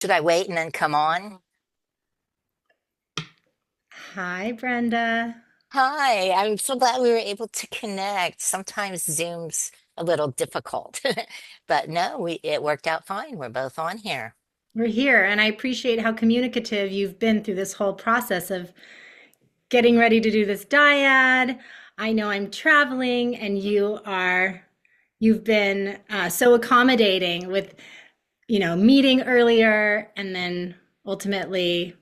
Should I wait and then come on? Hi, Brenda. Hi, I'm so glad we were able to connect. Sometimes Zoom's a little difficult, but no, it worked out fine. We're both on here. We're here, and I appreciate how communicative you've been through this whole process of getting ready to do this dyad. I know I'm traveling, and you've been so accommodating with, meeting earlier and then ultimately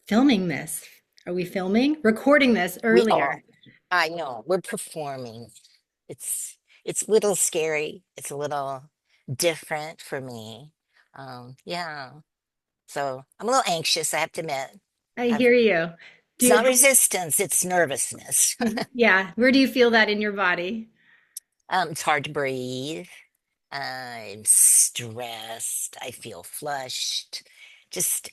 filming this. Are we filming? Recording this We are. earlier. I know, we're performing. It's a little scary. It's a little different for me. Yeah. So I'm a little anxious, I have to admit. I I've, hear you. it's not resistance, it's nervousness. Yeah, where do you feel that in your body? It's hard to breathe. I'm stressed. I feel flushed. Just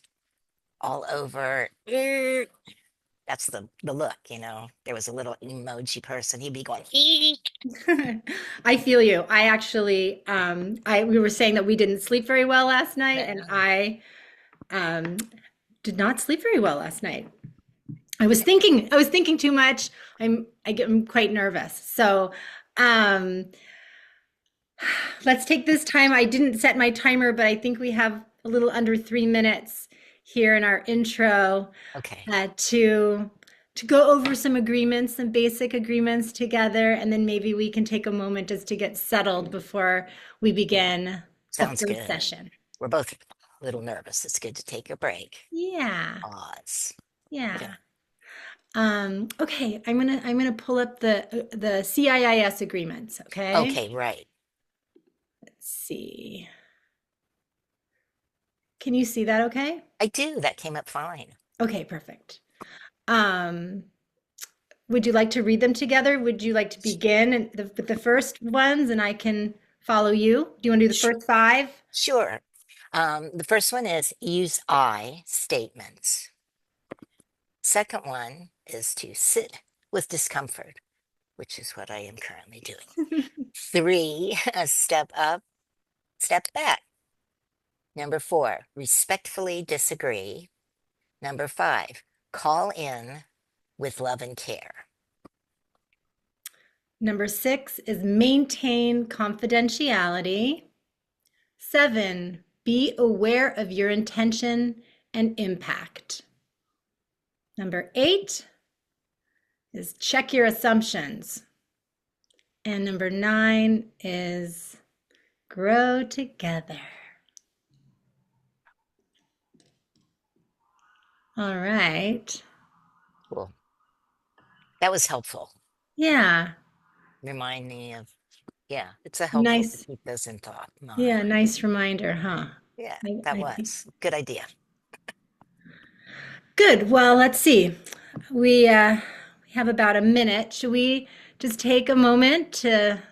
all over. That's the look, you know. There was a little emoji person. He'd be going, "Eek." I feel you. I actually, we were saying that we didn't sleep very well last night, and No. I um, did not sleep very well last night. I was thinking too much. I'm quite nervous. So, um, let's take this time. I didn't set my timer, but I think we have a little under 3 minutes here in our intro Okay, uh, to to go over some agreements, some basic agreements together, and then maybe we can take a moment just to get settled before we begin the sounds first good. session. We're both a little nervous. It's good to take a break. Yeah, Pause. Yeah. yeah. Okay, I'm gonna pull up the CIIS agreements. Okay, Okay, right. let's see. Can you see that? Okay. I do. That came up fine. Okay, perfect. Um, would you like to read them together? Would you like to begin with the first ones and I can follow you? Do you want to do the Sh- first five? Sure. The first one is use I statements. Second one is to sit with discomfort, which is what I am currently doing. Three, step up, step back. Number four, respectfully disagree. Number five, call in with love and care. Number six is maintain confidentiality. Seven, be aware of your intention and impact. Number eight is check your assumptions. And number nine is grow together. All right. Cool. That was helpful. Yeah. Remind me of, yeah, it's a helpful to Nice. keep those in thought Yeah, mind. nice reminder, huh? Yeah, I, that I think. was good idea. Good. Well, let's see. We have about a minute. Should we just take a moment to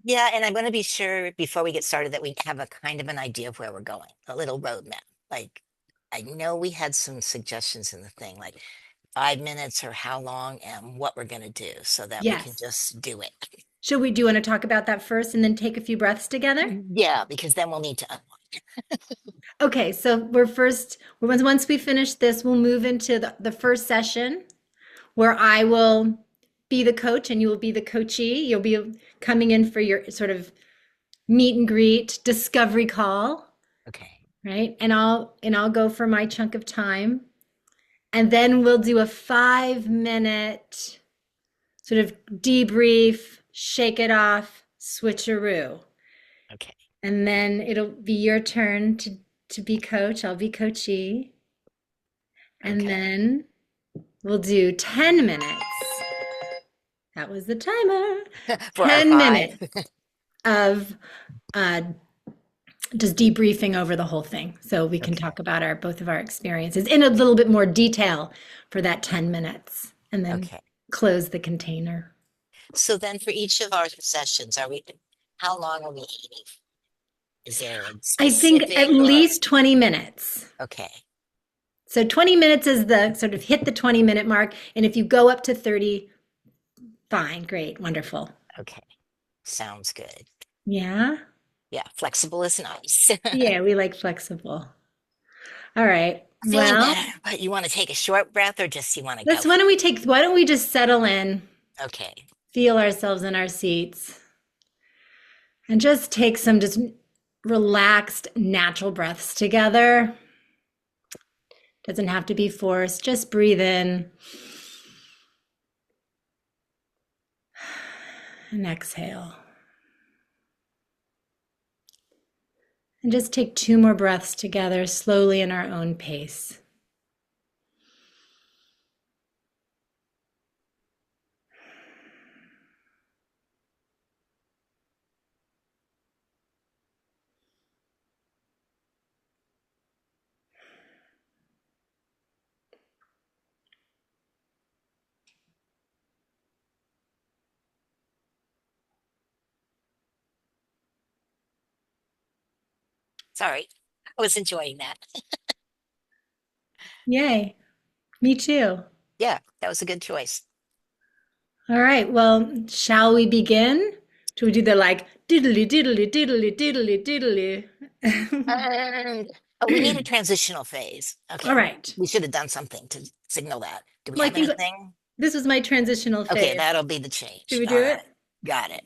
Yeah, and I'm going to be sure before we get started that we have a kind of an idea of where we're going, a little roadmap. Like, I know we had some suggestions in the thing, like 5 minutes or how long and what we're going to do so that we can yes. just do it. Should we do you want to talk about that first and then take a few breaths together? Yeah, because then we'll need to unwind. Okay, so once we finish this, we'll move into the first session where I will be the coach and you will be the coachee. You'll be coming in for your sort of meet and greet discovery call, Okay. right? And I'll go for my chunk of time. And then we'll do a 5 minute sort of debrief, shake it off, switcheroo. Okay. And then it'll be your turn to be coach. I'll be coachee. And Okay. then we'll do 10 minutes. That was the timer. For our 10 five. minutes of uh, just debriefing over the whole thing. So we can Okay. talk about our both of our experiences in a little bit more detail for that 10 minutes and then Okay. close the container. So then for each of our sessions, how long are we aiming? Is there a I think at specific or, least 20 minutes. okay. So 20 minutes is the sort of hit the 20-minute mark. And if you go up to 30, fine, great, wonderful. Okay. Sounds good. Yeah. Yeah, flexible is nice. Yeah, we like flexible. All right. Feeling Well, better, but you want to take a short breath or just you want to go let's, why for don't we take, why don't we just settle in, it? Okay. feel ourselves in our seats, and just take some just relaxed, natural breaths together. Doesn't have to be forced. Just breathe in and exhale. And just take two more breaths together slowly in our own pace. Sorry. I was enjoying that. Yay. Me too. Yeah, that was a good choice. All right. Well, shall we begin? Should we do the like diddly diddly diddly diddly diddly? And oh, we need a transitional phase. All Okay. right. We should have done something to signal that. Do we Well, I have think anything? this was my transitional Okay, phase. that'll be the Should change. we All do right. it? Got it.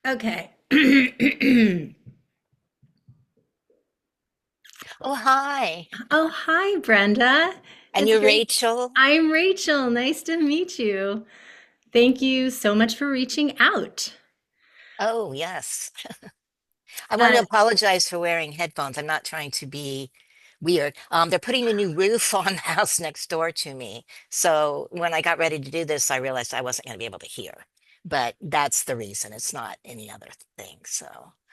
Okay. Oh, hi. Oh, hi, Brenda. And It's you're great. Rachel? I'm Rachel. Nice to meet you. Thank you so much for reaching out. Oh, yes. I want to Uh, apologize for wearing headphones. I'm not trying to be weird. They're putting a new roof on the house next door to me. So when I got ready to do this, I realized I wasn't going to be able to hear. But that's the reason. It's not any other thing. So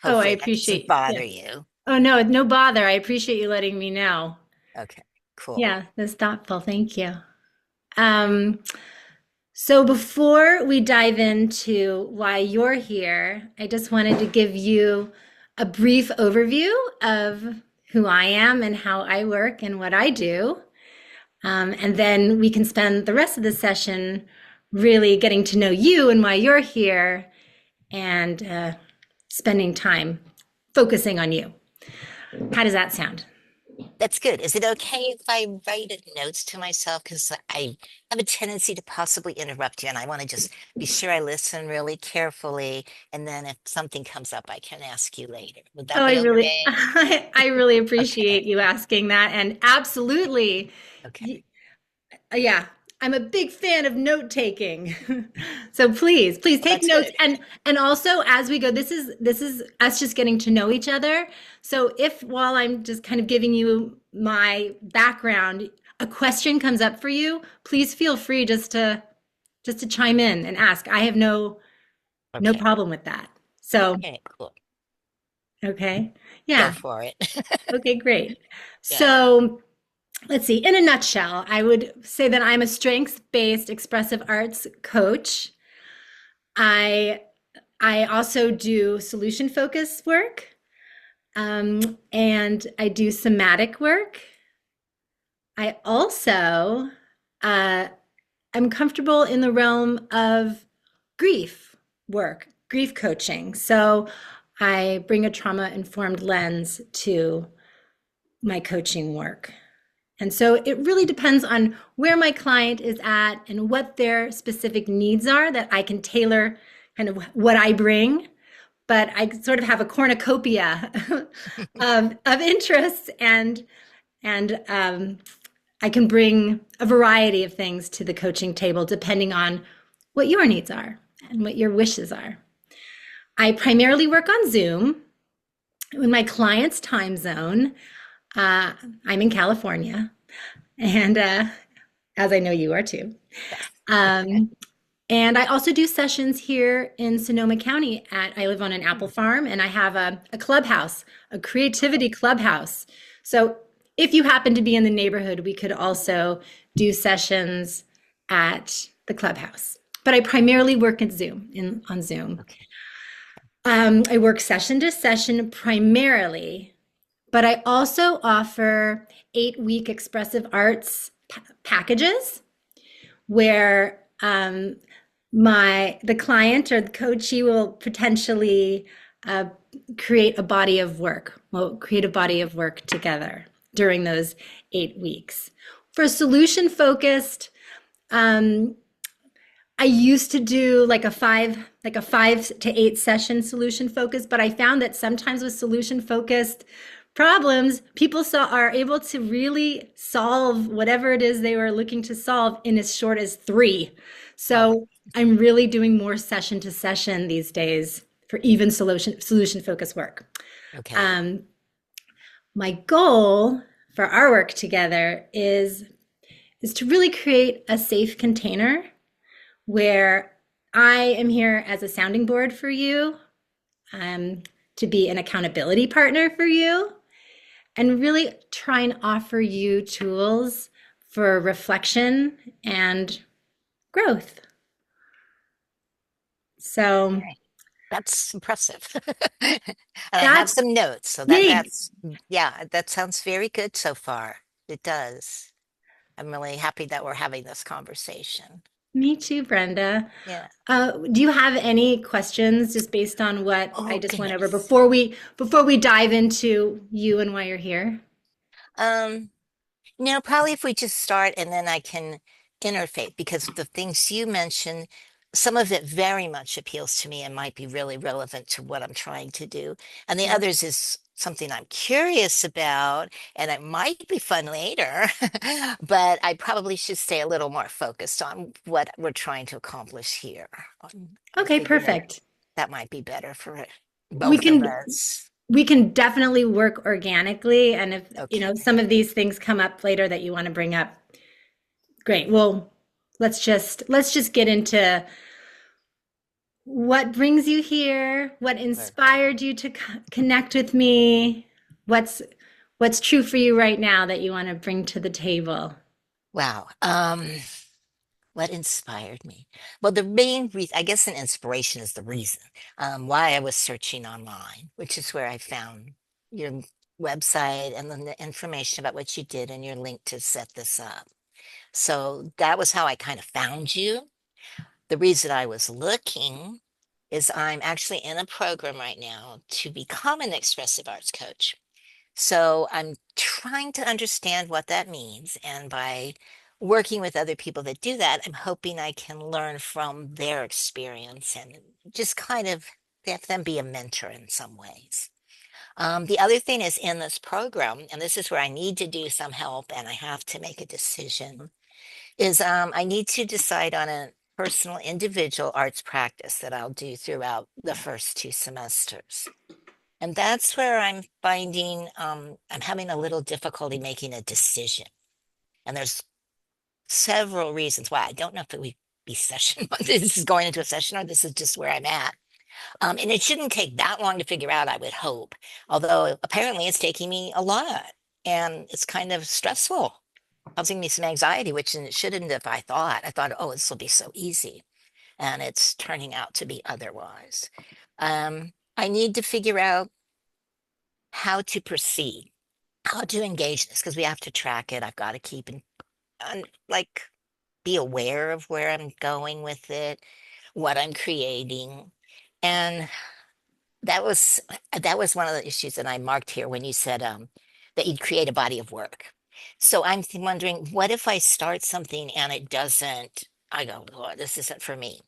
oh, I hopefully that doesn't appreciate. Yeah. bother you. Oh no, no bother. I appreciate you letting me know. Okay, cool. Yeah, that's thoughtful. Thank you. Um, so before we dive into why you're here, I just wanted to give you a brief overview of who I am and how I work and what I do. And then we can spend the rest of the session really getting to know you and why you're here and spending time focusing on you. How does that sound? That's good. Is it okay if I write notes to myself? Because I have a tendency to possibly interrupt you, and I want to just be sure I listen really carefully. And then if something comes up, I can ask you later. Would Oh, that be okay? I really appreciate Okay. you asking that. And absolutely, Okay. yeah, I'm a big fan of note taking. So please Well, take that's notes. good. And also as we go, this is us just getting to know each other. So if while I'm just kind of giving you my background, a question comes up for you, please feel free just to chime in and ask. I have no Okay. problem with that. So, Okay, cool. okay. Go Yeah. for it. Okay, great. Yeah. So, let's see. In a nutshell, I would say that I'm a strengths-based expressive arts coach. I I also do solution focus work, and I do somatic work. I also uh, I'm comfortable in the realm of grief work, grief coaching. So I bring a trauma-informed lens to my coaching work. And so it really depends on where my client is at and what their specific needs are that I can tailor kind of what I bring. But I sort of have a cornucopia of interests and I can bring a variety of things to the coaching table depending on what your needs are and what your wishes are. I primarily work on Zoom in my client's time zone. Uh, I'm in California, and as I know you are too. Yes. Um, and I also do sessions here in Sonoma County. I live on an apple farm, and I have a clubhouse, a creativity clubhouse. So if you happen to be in the neighborhood, we could also do sessions at the clubhouse. But I primarily work at Zoom on Zoom. Okay. I work session to session primarily, but I also offer 8-week expressive arts packages where the client or the coachee will potentially create a body of work. We'll create a body of work together. during those 8 weeks. For solution focused, um, I used to do like a 5 to 8 session solution focus, but I found that sometimes with solution focused problems, are able to really solve whatever it is they were looking to solve in as short as 3. Oh, So I'm really doing more session to session these days for even solution focused work. okay. Um, my goal for our work together is to really create a safe container where I am here as a sounding board for you, um, to be an accountability partner for you, and really try and offer you tools for reflection and growth. So Okay. That's impressive. And I have that's some notes, so big. that's yeah, that sounds very good so far. It does. I'm really happy that we're having this conversation. Me too, Brenda. Yeah. Do you have any questions just based on what I Oh just went over goodness. before we dive into you and why you're here? Um, no, probably if we just start and then I can interface because the things you mentioned, some of it very much appeals to me and might be really relevant to what I'm trying to do. And the Yeah. others is something I'm curious about and it might be fun later, but I probably should stay a little more focused on what we're trying to accomplish here. I Okay, figure that perfect. that might be better for We both of can us. we can definitely work organically, and if Okay. some of these things come up later that you want to bring up, great. Well, let's just get into what brings you here, what Perfect. inspired you to connect with me, what's what's true for you right now that you want to bring to the table. Wow. What inspired me? Well, the main reason, I guess an inspiration is the reason why I was searching online, which is where I found your website and then the information about what you did and your link to set this up. So that was how I kind of found you. The reason I was looking is I'm actually in a program right now to become an expressive arts coach. So I'm trying to understand what that means. And by working with other people that do that, I'm hoping I can learn from their experience and just kind of have them be a mentor in some ways. The other thing is in this program, and this is where I need to do some help and I have to make a decision, is I need to decide on a personal individual arts practice that I'll do throughout the first 2 semesters. And that's where I'm finding I'm having a little difficulty making a decision. And there's several reasons why. I don't know if it would be session, this is going into a session or this is just where I'm at. And it shouldn't take that long to figure out, I would hope. Although apparently it's taking me a lot and it's kind of stressful, causing me some anxiety, which it shouldn't have, I thought. I thought, oh, this will be so easy. And it's turning out to be otherwise. I need to figure out how to proceed, how to engage this because we have to track it. I've got to keep like be aware of where I'm going with it, what I'm creating. And that was that was one of the issues that I marked here when you said that you'd create a body of work. So I'm wondering, what if I start something and it doesn't, I go, oh, this isn't for me.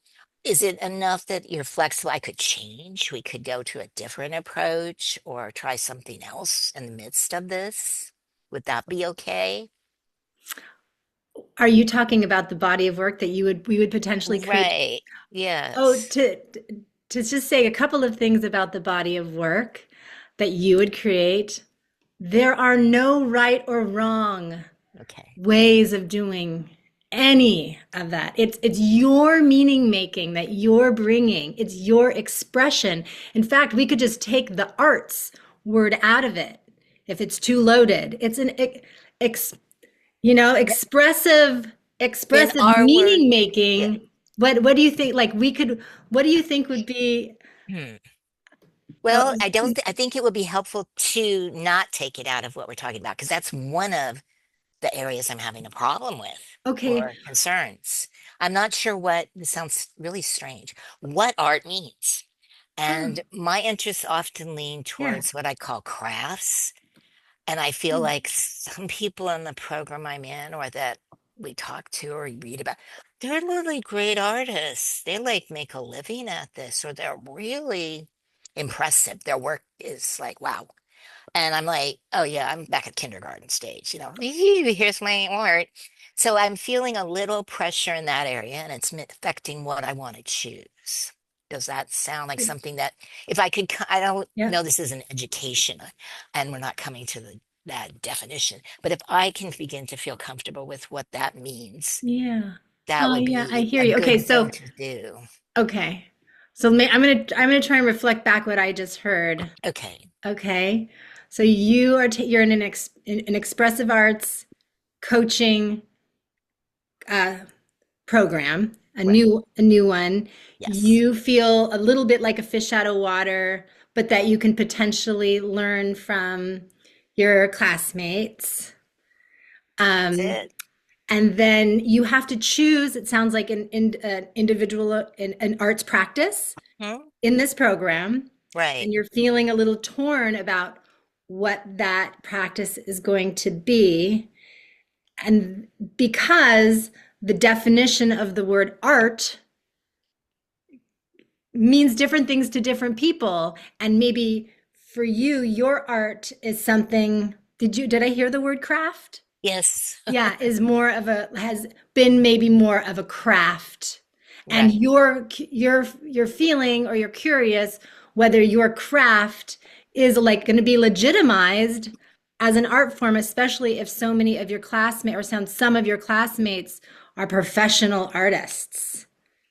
Is it enough that you're flexible? I could change. We could go to a different approach or try something else in the midst of this. Would that be okay? Are you talking about the body of work that you would we would potentially create? Right. Oh, Yes. to just say a couple of things about the body of work that you would create. There are no right or wrong Okay. ways of doing any of that. It's your meaning making that you're bringing. It's your expression. In fact, we could just take the arts word out of it if it's too loaded. It's an ex, expressive In expressive our work, meaning yeah. making. What do you think, like, we could what do you think would be Hmm. uh, Well, I don't I think it would be helpful to not take it out of what we're talking about because that's one of the areas I'm having a problem with okay? or concerns. I'm not sure what this sounds really strange, what art means. Oh, And my interests often lean yeah. towards what I call crafts. And I feel Hmm. like some people in the program I'm in or that we talk to or read about, they're really great artists. They like make a living at this, or they're really impressive. Their work is like, wow. And I'm like, oh yeah, I'm back at kindergarten stage, here's my art. So I'm feeling a little pressure in that area, and it's affecting what I want to choose. Does that sound like something that if I could, I don't Yeah. know this is an education, and we're not coming to that definition, but if I can begin to feel comfortable with what that means, Yeah. that Oh, would yeah, I be hear a you. Okay, good thing so to do. okay. So I'm gonna try and reflect back what I just heard. Okay, Okay. So you are you're in an expressive arts coaching uh, program, right. a new one. Yes, You feel a little bit like a fish out of water, but that you can potentially learn from your classmates. that's Um, it. and then you have to choose, it sounds like an individual, an arts practice Hmm? in this program, Right. and you're feeling a little torn about what that practice is going to be. And because the definition of the word art means different things to different people, and maybe for you, your art is something, did I hear the word craft? Yes. Yeah, is more of a, has been maybe more of a craft. And Right. you're feeling or you're curious whether your craft is like going to be legitimized as an art form, especially if so many of your classmates or some of your classmates are professional artists.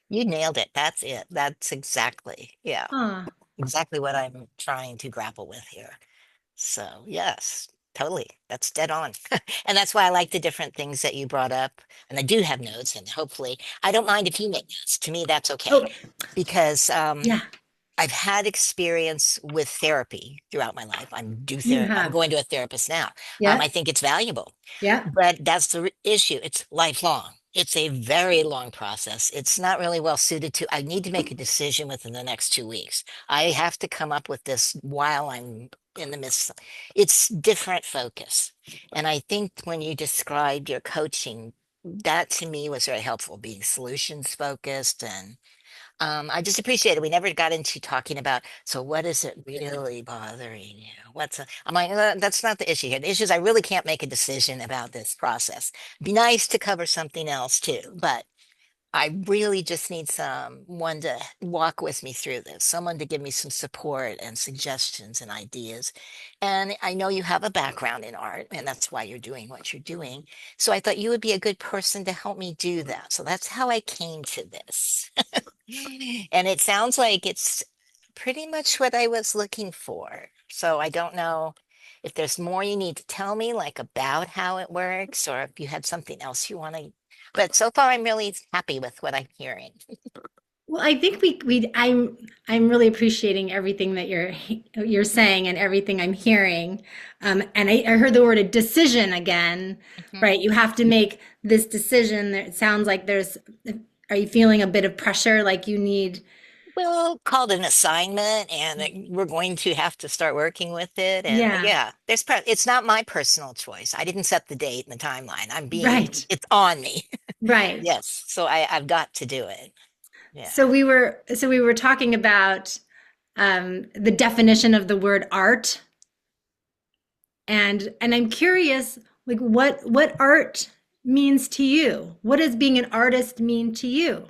You nailed it. That's it. That's exactly, yeah, Ah, exactly what I'm trying to grapple with here. So, yes, totally. That's dead on. And that's why I like the different things that you brought up. And I do have notes, and hopefully, I don't mind if you make notes. To me, that's okay. oh, Because yeah, I've had experience with therapy throughout my life. you I'm have. going to a therapist now. Yeah, I think it's valuable, yeah. but that's the issue. It's lifelong. It's a very long process. It's not really well suited to. I need to make a decision within the next 2 weeks. I have to come up with this while I'm in the midst. It's different focus. And I think when you described your coaching, that to me was very helpful, being solutions focused and I just appreciate it. We never got into talking about, so what is it really bothering you? I'm like, that's not the issue here. The issue is I really can't make a decision about this process. Be nice to cover something else too, but I really just need someone to walk with me through this, someone to give me some support and suggestions and ideas. And I know you have a background in art, and that's why you're doing what you're doing. So I thought you would be a good person to help me do that. So that's how I came to this. And it sounds like it's pretty much what I was looking for. So I don't know if there's more you need to tell me, like about how it works, or if you had something else you want to. But so far, I'm really happy with what I'm hearing. Well, I think I'm really appreciating everything that you're saying and everything I'm hearing. And I heard the word a decision again, Mhm. right? You have to make this decision. It sounds like are you feeling a bit of pressure, like you need, Well, called an assignment, and we're going to have to start working with it. And yeah, yeah, it's not my personal choice. I didn't set the date and the timeline. right, It's on me. right. Yes, so I've got to do it. Yeah. So we were talking about the definition of the word art, and I'm curious, like what art means to you. What does being an artist mean to you?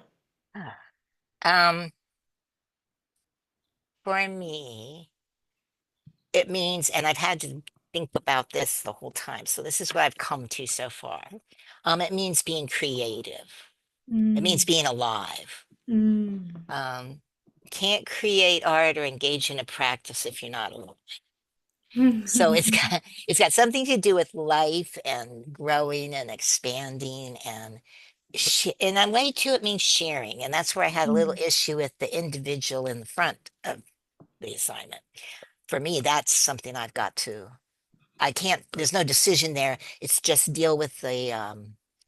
Ah. Um, for me, it means, and I've had to think about this the whole time. So this is what I've come to so far. It means being creative. It means Mm, being alive. mm, Um, can't create art or engage in a practice if you're not alive. So it's got it's got something to do with life and growing and expanding and I'm way too it means sharing, and that's where I had a little mm, issue with the individual in the front of the assignment. For me, that's something I've got to. I can't. There's no decision there. It's just deal with the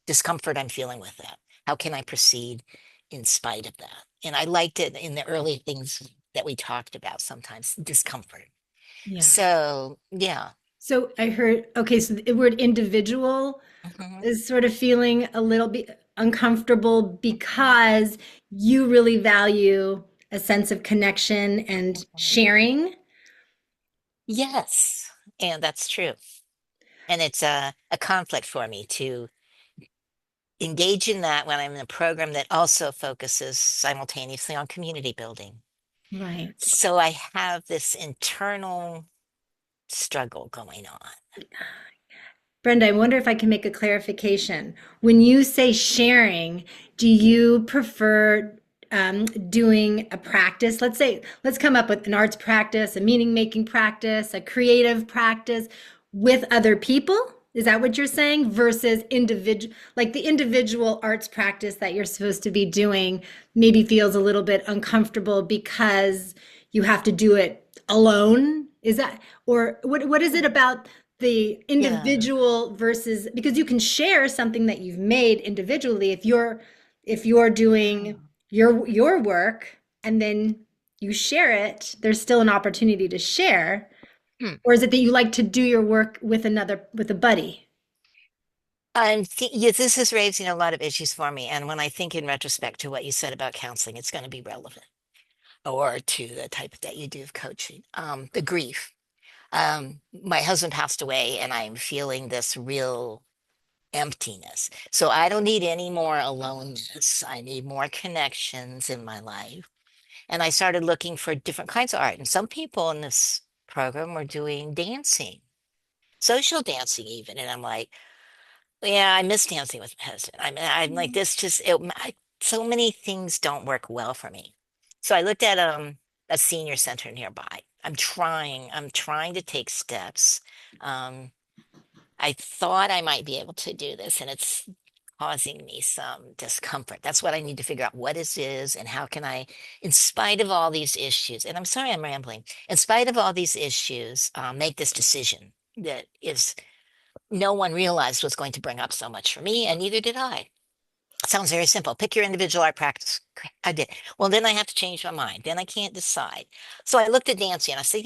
discomfort I'm feeling with that. How can I proceed in spite of that? And I liked it in the early things that we talked about. Sometimes discomfort. yeah. So yeah. So I heard, okay, so the word individual Mhm. is sort of feeling a little bit uncomfortable because you really value a sense of connection and Mhm. sharing. Yes, and that's true. And it's a conflict for me to engage in that when I'm in a program that also focuses simultaneously on community building. Right. So I have this internal struggle going on. Brenda, I wonder if I can make a clarification. When you say sharing, do you prefer doing a practice? Let's say, let's come up with an arts practice, a meaning making practice, a creative practice with other people. Is that what you're saying? Versus individual, like the individual arts practice that you're supposed to be doing maybe feels a little bit uncomfortable because you have to do it alone? Is that, or what is it about the Yeah. individual versus, because you can share something that you've made individually if you're doing your work and then you share it, there's still an opportunity to share. Hmm. Or is it that you like to do your work with a buddy? Yeah, this is raising a lot of issues for me. And when I think in retrospect to what you said about counseling, it's going to be relevant or to the type that you do of coaching. The grief. My husband passed away, and I'm feeling this real emptiness. So I don't need any more aloneness. I need more connections in my life. And I started looking for different kinds of art. And some people in this program were doing dancing, social dancing even. And I'm like, yeah, I miss dancing with my husband. I mean, I'm like, this just, so many things don't work well for me. So I looked at a senior center nearby. I'm trying to take steps. Um, I thought I might be able to do this, and it's causing me some discomfort. That's what I need to figure out what this is and how can I, in spite of all these issues, and I'm sorry I'm rambling, in spite of all these issues, make this decision that is no one realized was going to bring up so much for me, and neither did I. It sounds very simple. Pick your individual art practice. Great, I did. Well, then I have to change my mind. Then I can't decide. So I looked at dancing and I said,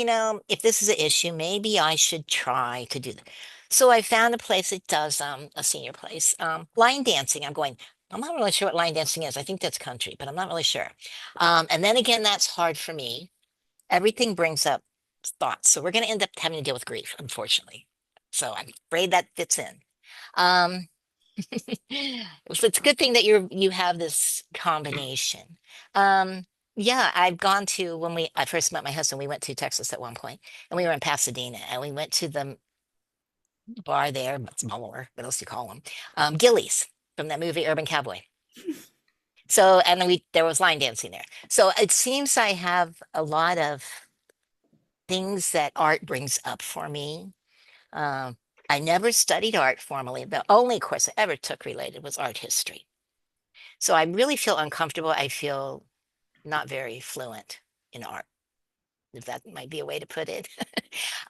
if this is an issue, maybe I should try to do that. So I found a place that does a senior place. Line dancing. I'm going, I'm not really sure what line dancing is. I think that's country, but I'm not really sure. And then again, that's hard for me. Everything brings up thoughts. So we're going to end up having to deal with grief, unfortunately. So I'm afraid that fits in. Um, so it's a good thing that you have this combination. Um, yeah, I've gone to when I first met my husband, we went to Texas at one point, and we were in Pasadena, and we went to the bar there, but smaller, what else do you call them? Gillies from that movie Urban Cowboy. So, and there was line dancing there. So it seems I have a lot of things that art brings up for me. Um, I never studied art formally. The only course I ever took related was art history. So I really feel uncomfortable. I feel not very fluent in art, if that might be a way to put it.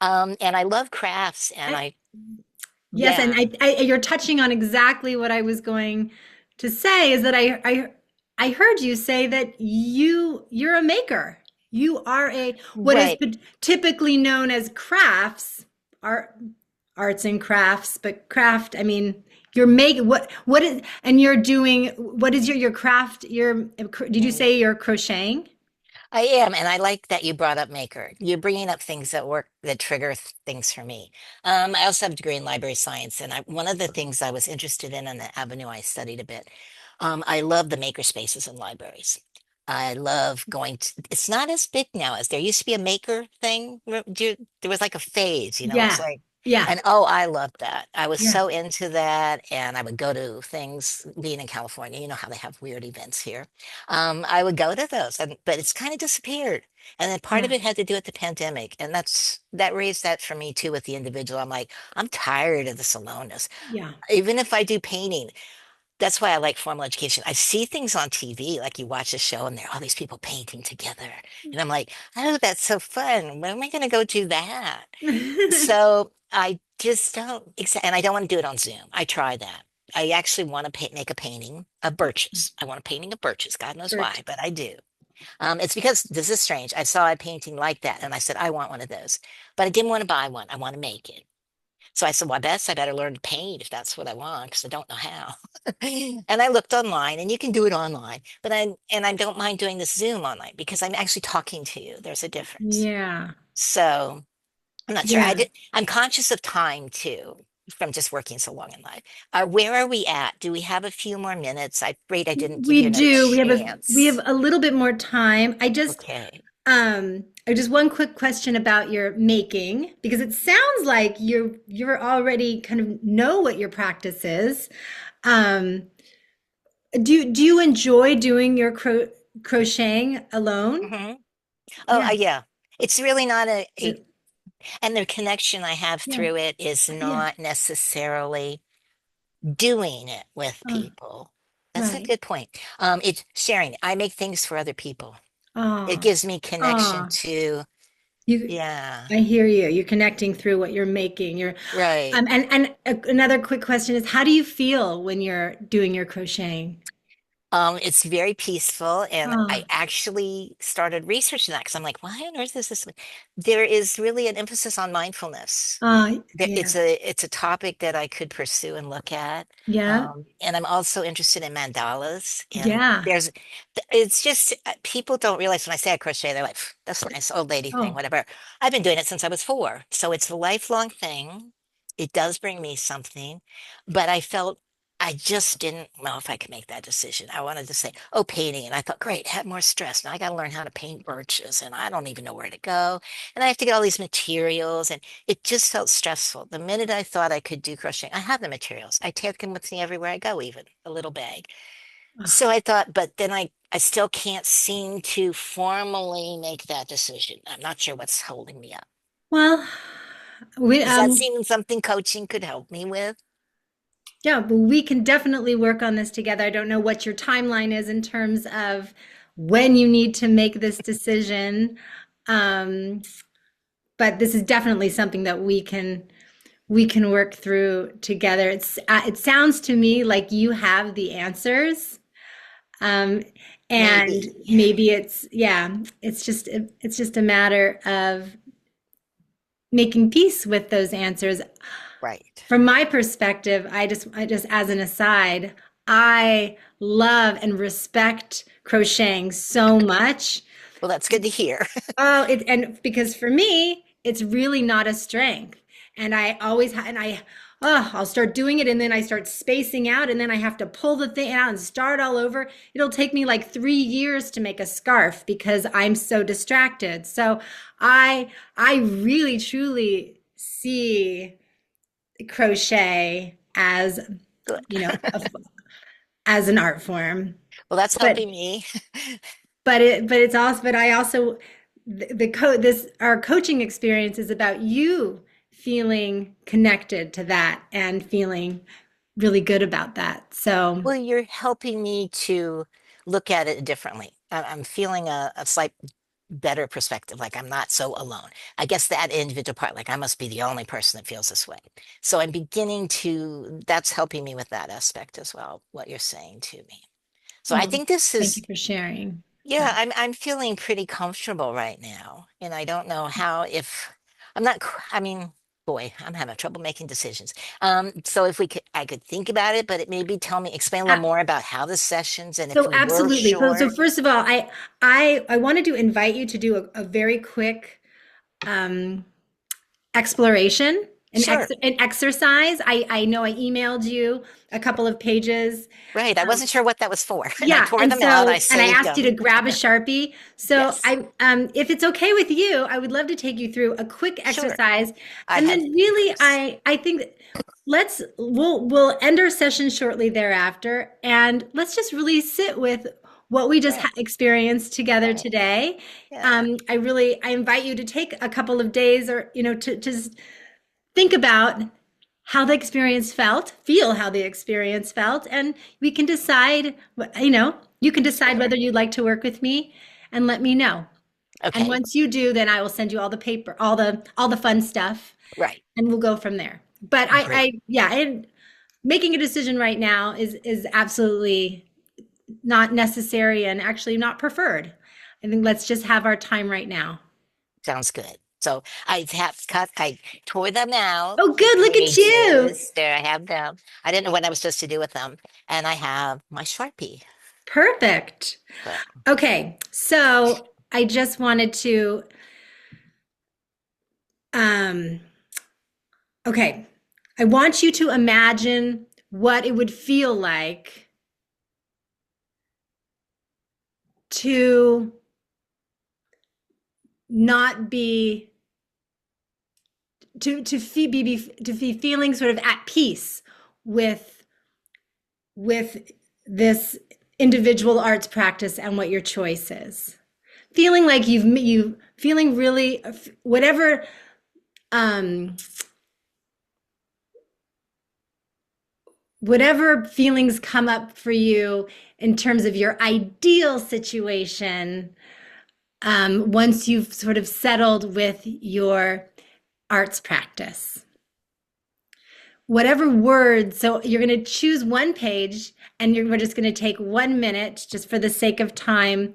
And I love crafts, and Yes, and yeah, you're touching on exactly what I was going to say is that I heard you say that you're a maker. You are a what is right. typically known as crafts, art, arts and crafts, but craft, I mean, you're making what is and you're doing what is your craft, your did you Mm. say you're crocheting? I am, and I like that you brought up maker. You're bringing up things that work that trigger things for me. I also have a degree in library science, and one of the things I was interested in the avenue I studied a bit. I love the maker spaces in libraries. I love going to. It's not as big now as there used to be a maker thing. There was like a phase, it was Yeah. like, Yeah. and oh, I loved that. I was Yeah. so into that, and I would go to things. Being in California, you know how they have weird events here. I would go to those, but it's kind of disappeared. And then part of Yeah. it had to do with the pandemic, and that raised that for me too with the individual. I'm like, I'm tired of this aloneness. Yeah. Even if I do painting, that's why I like formal education. I see things on TV, like you watch a show and there are all these people painting together. And I'm like, oh, that's so fun. When am I going to go do that? So I just don't, and I don't want to do it on Zoom. I try that. I actually want to make a painting of birches. I want a painting of birches. God knows Bert. why, but I do. It's because this is strange. I saw a painting like that and I said, I want one of those, but I didn't want to buy one. I want to make it. So I said, well, I better learn to paint if that's what I want, because I don't know how. And I looked online, and you can do it online, but I don't mind doing this Zoom online because I'm actually talking to you. There's a difference. Yeah. So I'm not sure. Yeah. I'm conscious of time too, from just working so long in life. Where are we at? Do we have a few more minutes? I'm afraid I didn't give We you another do. We have chance. a little bit more time. Okay. Just one quick question about your making, because it sounds like you're already kind of know what your practice is. Um, do you enjoy doing your crocheting alone? Hmm. Oh, Yeah. yeah. It's really not Is it, and the connection I have yeah. through it is Yeah. not necessarily doing it with Oh, people. That's a right. good point. It's sharing. I make things for other people. It Oh, gives me connection oh, to, you, yeah, I hear you. You're connecting through what you're making. right. Another quick question is, how do you feel when you're doing your crocheting? It's very peaceful, and I Oh, actually started researching that because I'm like, why on earth is this? There is really an emphasis on mindfulness. yeah, It's a topic that I could pursue and look at. yeah, And I'm also interested in mandalas. And yeah. it's just people don't realize when I say I crochet, they're like, "Pff, that's a nice old lady thing, Oh, whatever." I've been doing it since I was 4, so it's a lifelong thing. It does bring me something, but I just didn't know if I could make that decision. I wanted to say, oh, painting. And I thought, great, have more stress. Now I got to learn how to paint birches, and I don't even know where to go. And I have to get all these materials, and it just felt stressful. The minute I thought I could do crocheting, I have the materials. I take them with me everywhere I go, even a little bag. So I thought, but then I still can't seem to formally make that decision. I'm not sure what's holding me up. well, we Does that seem something coaching could help me with? yeah, but we can definitely work on this together. I don't know what your timeline is in terms of when you need to make this decision. Um, but this is definitely something that we can work through together. It sounds to me like you have the answers. Um, and Maybe. maybe it's just a matter of making peace with those answers. Right. From my perspective, I just as an aside, I love and respect crocheting so much. Well, that's good to hear. And because for me, it's really not a strength. And I always and I'll start doing it and then I start spacing out and then I have to pull the thing out and start all over. It'll take me like 3 years to make a scarf because I'm so distracted. So I really truly see crochet as, Good. you know, as an art form. Well, that's But helping me. but I also the co this our coaching experience is about you feeling connected to that and feeling really good about that. So, Well, you're helping me to look at it differently. I'm feeling a slight better perspective, like I'm not so alone. I guess that individual part, like I must be the only person that feels this way. So I'm beginning to, that's helping me with that aspect as well, what you're saying to me. So I oh, think this thank is, you for sharing yeah, that. I'm feeling pretty comfortable right now. And I don't know how, if I'm not, I mean, boy, I'm having trouble making decisions. So if we could, I could think about it, but it maybe explain a little more about how the sessions, and if So we were absolutely. So short. first of all, I wanted to invite you to do a very quick um, exploration, Sure. an exercise. I know I emailed you a couple of pages. Right. I Um, wasn't sure what that was for. And I yeah, tore and them out. I I saved asked you to them. grab a Sharpie. So Yes. if it's okay with you, I would love to take you through a quick Sure. exercise, I and have then really, interest. I think we'll end our session shortly thereafter, and let's just really sit with what we just Right. experienced together Right. today. Yeah. I invite you to take a couple of days, or to just think about how the experience felt, feel how the experience felt, and we can decide, you can decide Sure. whether you'd like to work with me and let me know. And Okay. once you do, then I will send you all the paper, all the fun stuff, Right. and we'll go from there. But Great. yeah, and making a decision right now is absolutely not necessary and actually not preferred. I think let's just have our time right now. Sounds good. So I tore them out, Oh, good. Look at you. pages. There I have them. I didn't know what I was supposed to do with them. And I have my Sharpie. Perfect. So, Okay, so I just wanted to, um, okay, I want you to imagine what it would feel like to not be to be feeling sort of at peace with with this individual arts practice and what your choice is. Feeling like you feeling really whatever um whatever feelings come up for you in terms of your ideal situation, once you've sort of settled with your arts practice. Whatever words, so you're going to choose one page and we're just going to take 1 minute just for the sake of time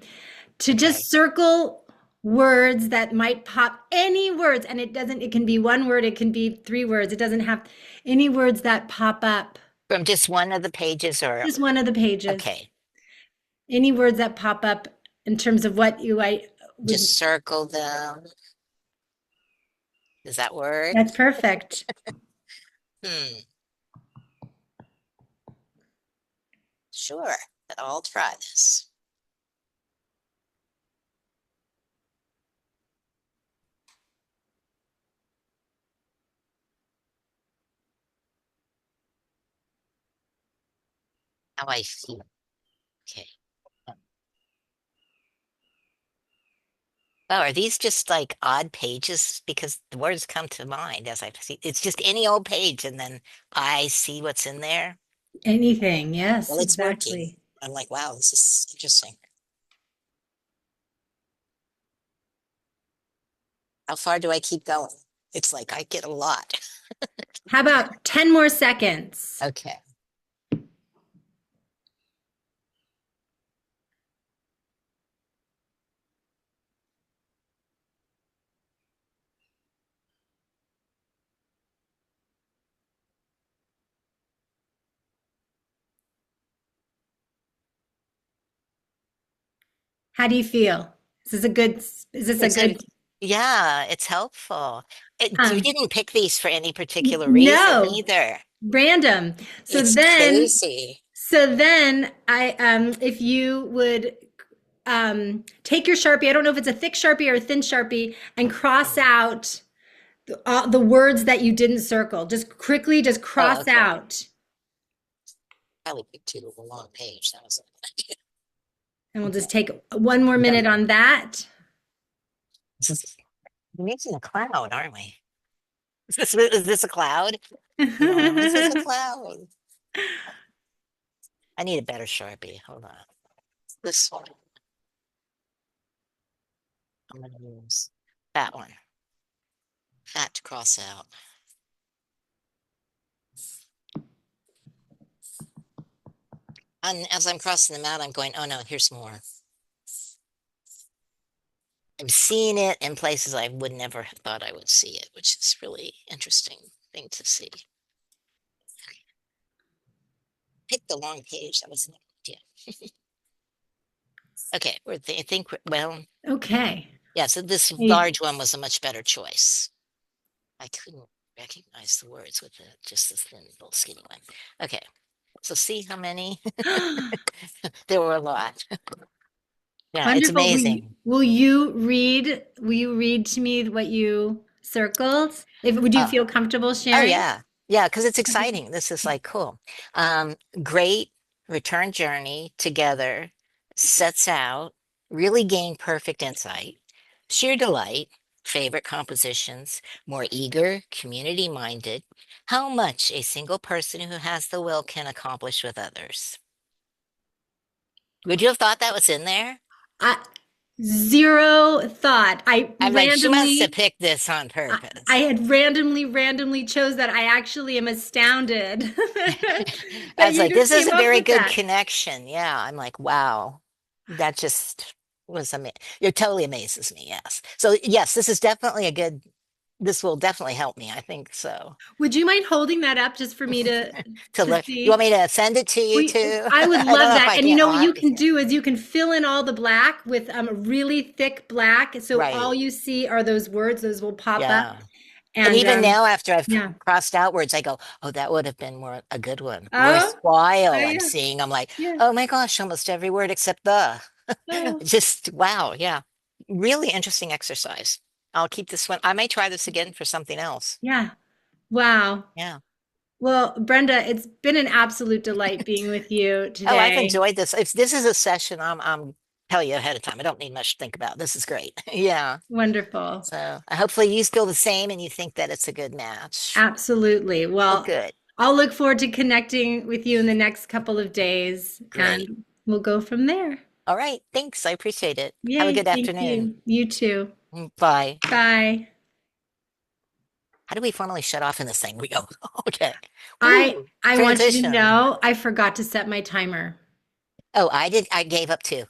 to okay. just circle words that might pop, any words, and it can be one word, it can be 3 words, it doesn't have any words that pop up. From just one of the pages or, Just one of the pages. okay. Any words that pop up in terms of what you I would. Just circle them. Does that work? That's perfect. Hmm. Sure. I'll try this. How I feel. Okay. Oh, are these just like odd pages? Because the words come to mind as I see. It's just any old page, and then I see what's in there. Anything. Yes, Well, it's working. exactly. I'm like, wow, this is interesting. How far do I keep going? It's like I get a lot. How about 10 more seconds? Okay. How do you feel? Is this a Is it? good Yeah, it's helpful. You um didn't pick these for any particular reason no, either. random. So It's then crazy. so then I if you would take your Sharpie, I don't know if it's a thick Sharpie or a thin Sharpie, and cross out the words that you didn't circle. Just quickly just Oh, cross okay. out. Probably picked too a long page. That was And we'll okay. just take one more I'm minute done. on that. We're making a cloud, aren't we? Is this a cloud? No, this is a cloud. I need a better Sharpie. Hold on. This one. I'm gonna use that one. Fat to cross out. And as I'm crossing them out, I'm going, oh no, here's more. I'm seeing it in places I would never have thought I would see it, which is really interesting thing to see. Pick the long page. That was an idea. Okay, I think, well, Okay. yeah, so this Hey. large one was a much better choice. I couldn't recognize the words with just the thin little skinny one. Okay, so see how many? There were a lot. Yeah, it's Wonderful. amazing. Will you read to me what you circled? If would you Uh, feel comfortable oh sharing? yeah, yeah, because it's Okay. exciting. This is like cool. Great return journey together sets out, really gain perfect insight, sheer delight, favorite compositions, more eager, community minded, how much a single person who has the will can accomplish with others. Would you have thought that was in there? I, zero thought. I'm like, she must have picked this on I purpose. had randomly chose that. I actually am astounded I that was you like, just this is came a up very with good that. connection. Yeah, I'm like, wow, that just. it totally amazes me. Yes. So yes, this is definitely a good, this will definitely help me. I think so. Would you mind holding that up just for me To to look, you want see? me to send it to you too? I would I don't love know if that. I And you can. know I'll what have you to. can do is you can fill in all the black with really thick black. So all Right. you see are those words, those will pop up. Yeah. And And even now, after I've yeah. crossed out words, I go, "Oh, that would have been more a good one." Oh, Worthwhile. I'm yeah. seeing. I'm like, Yeah. "Oh my gosh, almost every word except the." Oh, Just wow. Yeah. Really interesting exercise. I'll keep this one. I may try this again for something else. yeah. Wow. Yeah. Well, Brenda, it's been an absolute delight being with you Oh, I've today. enjoyed this. If this is a session, I'm tell you ahead of time. I don't need much to think about. This is great. Yeah. Wonderful. So hopefully you feel the same and you think that it's a good match. Absolutely. Well, Well, good. I'll look forward to connecting with you in the next couple of days, Great. and we'll go from there. All right. Thanks. I appreciate it. Have a Yay. good Thank afternoon. you. You too. Bye. Bye. How do we formally shut off in this thing? We go, okay. I Woo. I want you to Transition. know I forgot to set my timer. Oh, I did. I gave up too.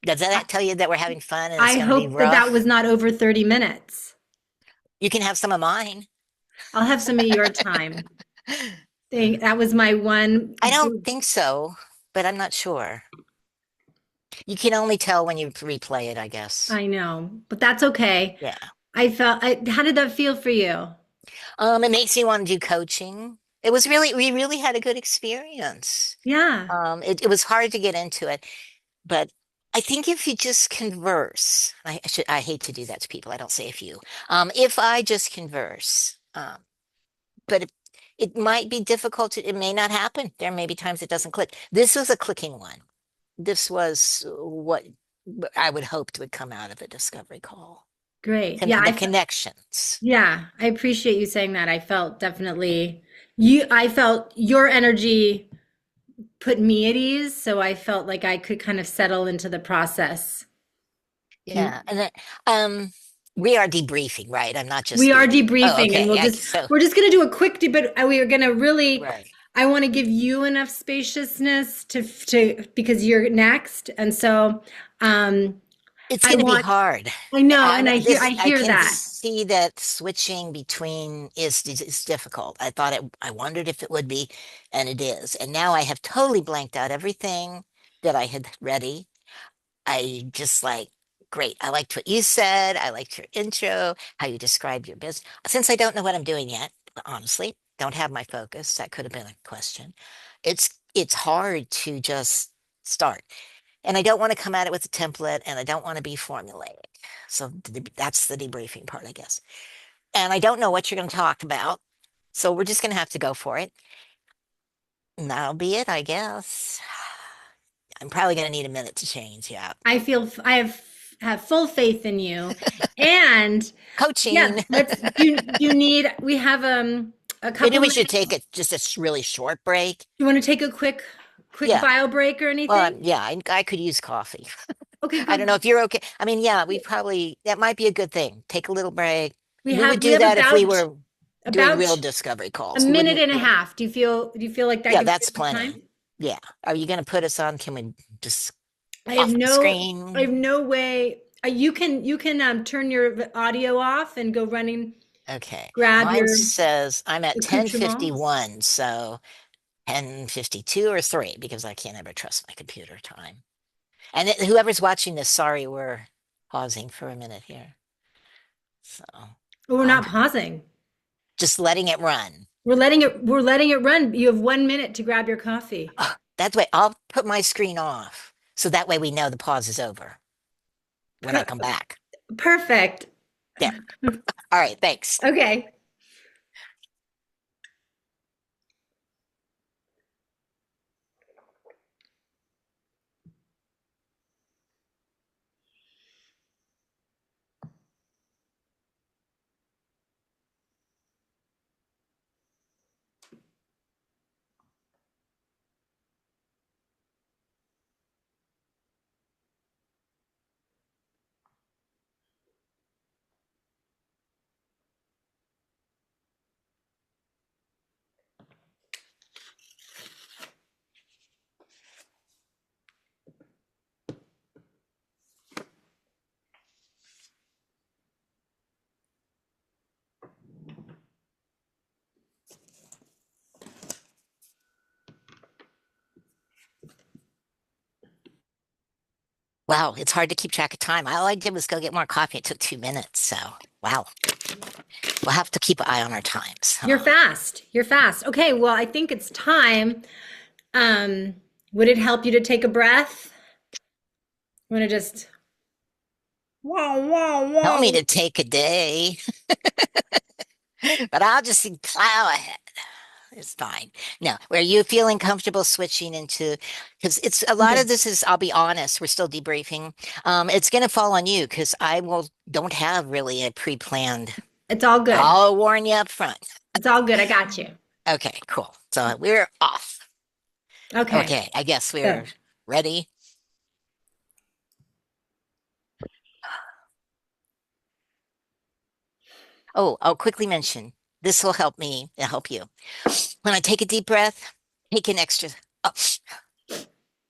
Does I, that tell you that we're having fun and it's I going to be hope that that was rough? not over 30 minutes. You can have some of mine. I'll have some of your time. That was my one I don't big, think so, but I'm not sure. You can only tell when you replay it, I guess. I know, but that's okay. Yeah. How did that feel for you? It makes me want to do coaching. It was really, we really had a good experience. Yeah, It was hard to get into it, but I think if you just converse, I hate to do that to people. I don't say if you, if I just converse, but it might be difficult to, it may not happen. There may be times it doesn't click. This was a clicking one. This was what I would hope would come out of a discovery call. great. The connections. Yeah, I appreciate you saying that. I felt definitely I felt your energy put me at ease, so I felt like I could kind of settle into the process. Yeah. And then, um, we are debriefing, right? I'm not just We are doing, oh, debriefing and okay. Yeah. So, we're just going to do a quick but we are going to really right. I want to give you enough spaciousness to because you're next. And so It's I going to be want hard. I know and And I this, I hear can that. see that switching between is difficult. I thought I wondered if it would be, and it is. And now I have totally blanked out everything that I had ready. I just like, great. I liked what you said. I liked your intro, how you described your business. Since I don't know what I'm doing yet, honestly, don't have my focus. That could have been a question. It's hard to just start. And I don't want to come at it with a template and I don't want to be formulaic. So that's the debriefing part, I guess. And I don't know what you're going to talk about. So we're just going to have to go for it. And that'll be it, I guess. I'm probably going to need a minute to change. Yeah. I feel I have full faith in you. And yeah, Coaching. let's do you need we have a Maybe couple we should minutes. take it just a really short break. You want to take a quick Yeah. bio break or Well, anything? yeah, I could use coffee. Okay, I go. don't know if you're okay. I mean, yeah, we probably, that might be a good thing. Take a little break. We would We do have that if we were doing real about discovery a calls. We minute wouldn't, and a half. Do you feel like that yeah, gives that's you enough plenty. time? Yeah. Are you going to put us on? Can we just I have off the no I have screen? no way. You can turn your audio off and go running, Okay. grab Mine your says I'm at accoutrements. 10:51, so 10:52 or 3 because I can't ever trust my computer time. And whoever's watching this, sorry, we're pausing for a minute here. So Oh, we're I'm not pausing. just letting it run. We're letting it run. You have 1 minute to grab your coffee. Oh, that way, I'll put my screen off. So that way we know the pause is over when I Per- come back. Perfect. There. All right. Thanks. Okay. Wow, it's hard to keep track of time. All I did was go get more coffee. It took 2 minutes. So, wow, we'll have to keep an eye on our times, You're huh? fast. You're fast. Okay, well, I think it's time. Um, would it help you to take a breath? I'm gonna just wow, wow, Tell me wow. to take a day, but I'll just plow ahead. It's fine. No, are you feeling comfortable switching into, because it's a lot of Okay. this is, I'll be honest, we're still debriefing. It's going to fall on you because don't have really a pre-planned. It's all good. I'll warn you up front. It's all good. I got you. Okay, cool. So we're off. Okay. Okay, I guess we're So, ready. Oh, I'll quickly mention this will help me to help you. When I take a deep breath, take an extra, oh,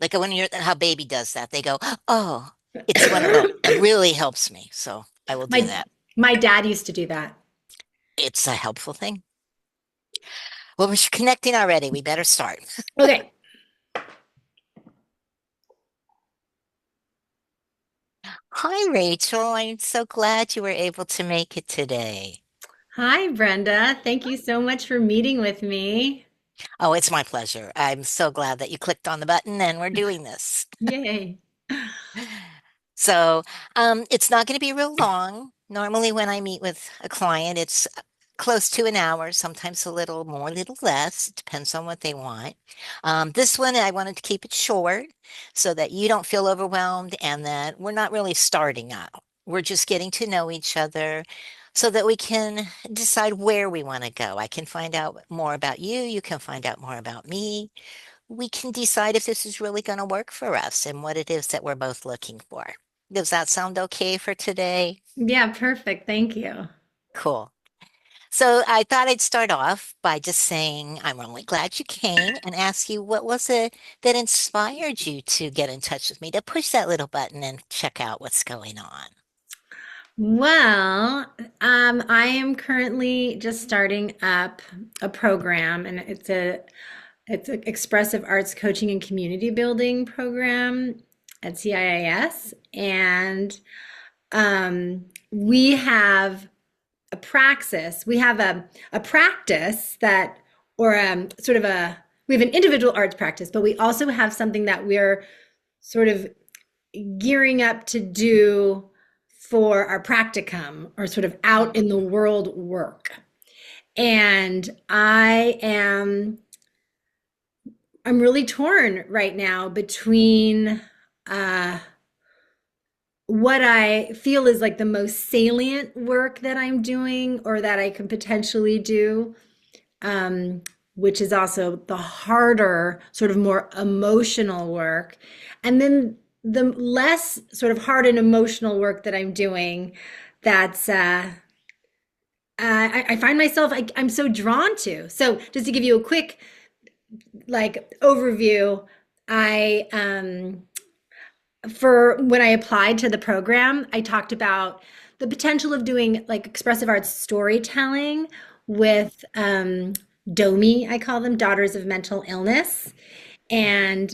like when you're how baby does that, they go, oh, it's one of the, it really helps me. So I will do my that. my dad used to do that. It's a helpful thing. Well, we're connecting already. We better start. Okay. Hi, Rachel. I'm so glad you were able to make it today. Hi, Brenda. Thank you so much for meeting with me. Oh, it's my pleasure. I'm so glad that you clicked on the button and we're doing this. Yay. So, it's not going to be real long. Normally, when I meet with a client, it's close to an hour, sometimes a little more, a little less. It depends on what they want. This one, I wanted to keep it short so that you don't feel overwhelmed and that we're not really starting out. We're just getting to know each other so that we can decide where we want to go. I can find out more about you. You can find out more about me. We can decide if this is really going to work for us and what it is that we're both looking for. Does that sound okay for today? Yeah, perfect. Thank you. Cool. So I thought I'd start off by just saying I'm really glad you came and ask you what was it that inspired you to get in touch with me, to push that little button and check out what's going on. Well, I am currently just starting up a program, and it's an expressive arts coaching and community building program at CIIS, and we have a praxis. We have a practice that, or sort of a, we have an individual arts practice, but we also have something that we're sort of gearing up to do for our practicum or sort of out in the world work. And I'm really torn right now between uh, what I feel is like the most salient work that I'm doing or that I can potentially do, um, which is also the harder, sort of more emotional work. And then the less sort of hard and emotional work that I'm doing, that's I find myself I'm so drawn to. So just to give you a quick like overview, I for when I applied to the program, I talked about the potential of doing like expressive arts storytelling with DOMI, I call them Daughters of Mental Illness. And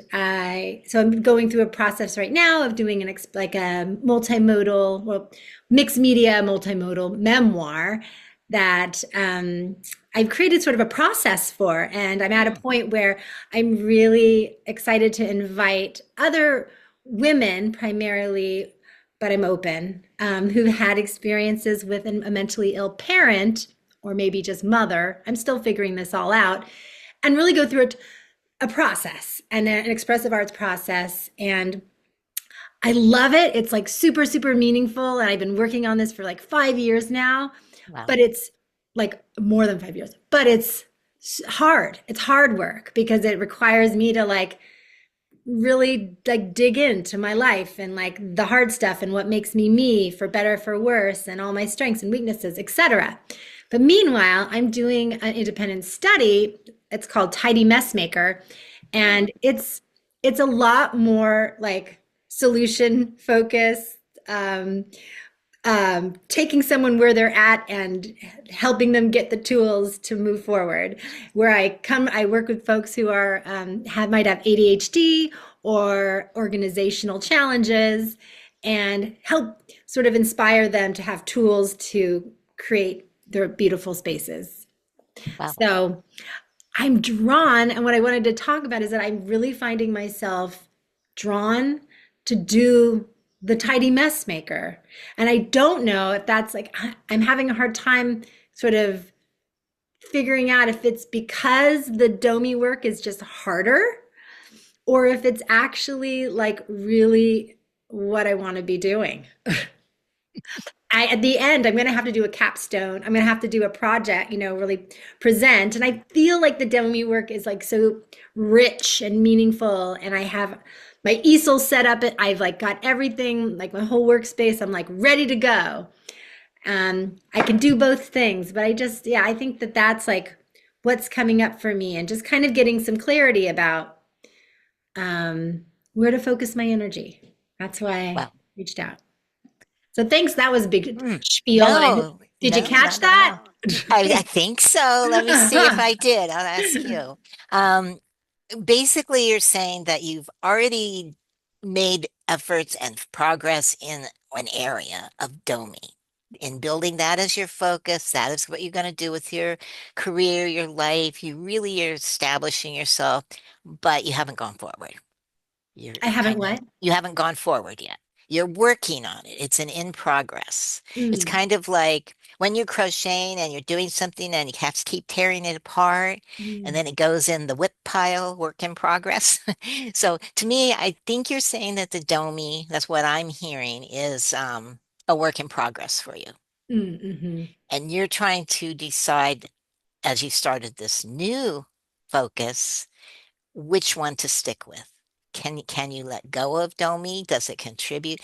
so I'm going through a process right now of doing like a multimodal, well, mixed media multimodal memoir that I've created sort of a process for. And I'm at a Mm, point where I'm really excited to invite other women primarily, but I'm open, who've had experiences with a mentally ill parent or maybe just mother. I'm still figuring this all out and really go through a process and an expressive arts process. And I love it. It's like super, super meaningful. And I've been working on this for like 5 years now, wow. but it's like more than 5 years, but it's hard. It's hard work because it requires me to like really like dig into my life and like the hard stuff and what makes me me for better for worse and all my strengths and weaknesses, etc. But meanwhile, I'm doing an independent study. It's called Tidy Messmaker, and it's a lot more like solution focused, um, taking someone where they're at and helping them get the tools to move forward. Where I work with folks who are might have ADHD or organizational challenges and help sort of inspire them to have tools to create their beautiful spaces. Wow. So I'm drawn, and what I wanted to talk about is that I'm really finding myself drawn to do the tidy mess maker. And I don't know if that's like, I'm having a hard time sort of figuring out if it's because the domi work is just harder or if it's actually like really what I want to be doing. At the end, I'm going to have to do a capstone. I'm going to have to do a project, really present. And I feel like the demo work is like so rich and meaningful. And I have my easel set up. I've like got everything, like my whole workspace. I'm like ready to go. I can do both things, but yeah, I think that that's like what's coming up for me and just kind of getting some clarity about where to focus my energy. That's why I Well, reached out. So thanks. That was a big spiel. no, Did you no, catch not at that? all. I think so. Let me see if I did. I'll ask you. Um, Basically, you're saying that you've already made efforts and progress in an area of Domi. In building that as your focus, that is what you're going to do with your career, your life. You really are establishing yourself, but you haven't gone forward. You're I haven't kind of, what? you haven't gone forward yet. You're working on it. It's an in progress. It's Mm, kind of like when you're crocheting and you're doing something and you have to keep tearing it apart, and mm. then it goes in the whip pile, work in progress. So to me, I think you're saying that the domi, that's what I'm hearing, is a work in progress for you. Mm, mhm. And you're trying to decide as you started this new focus which one to stick with. Can you let go of Domi? Does it contribute?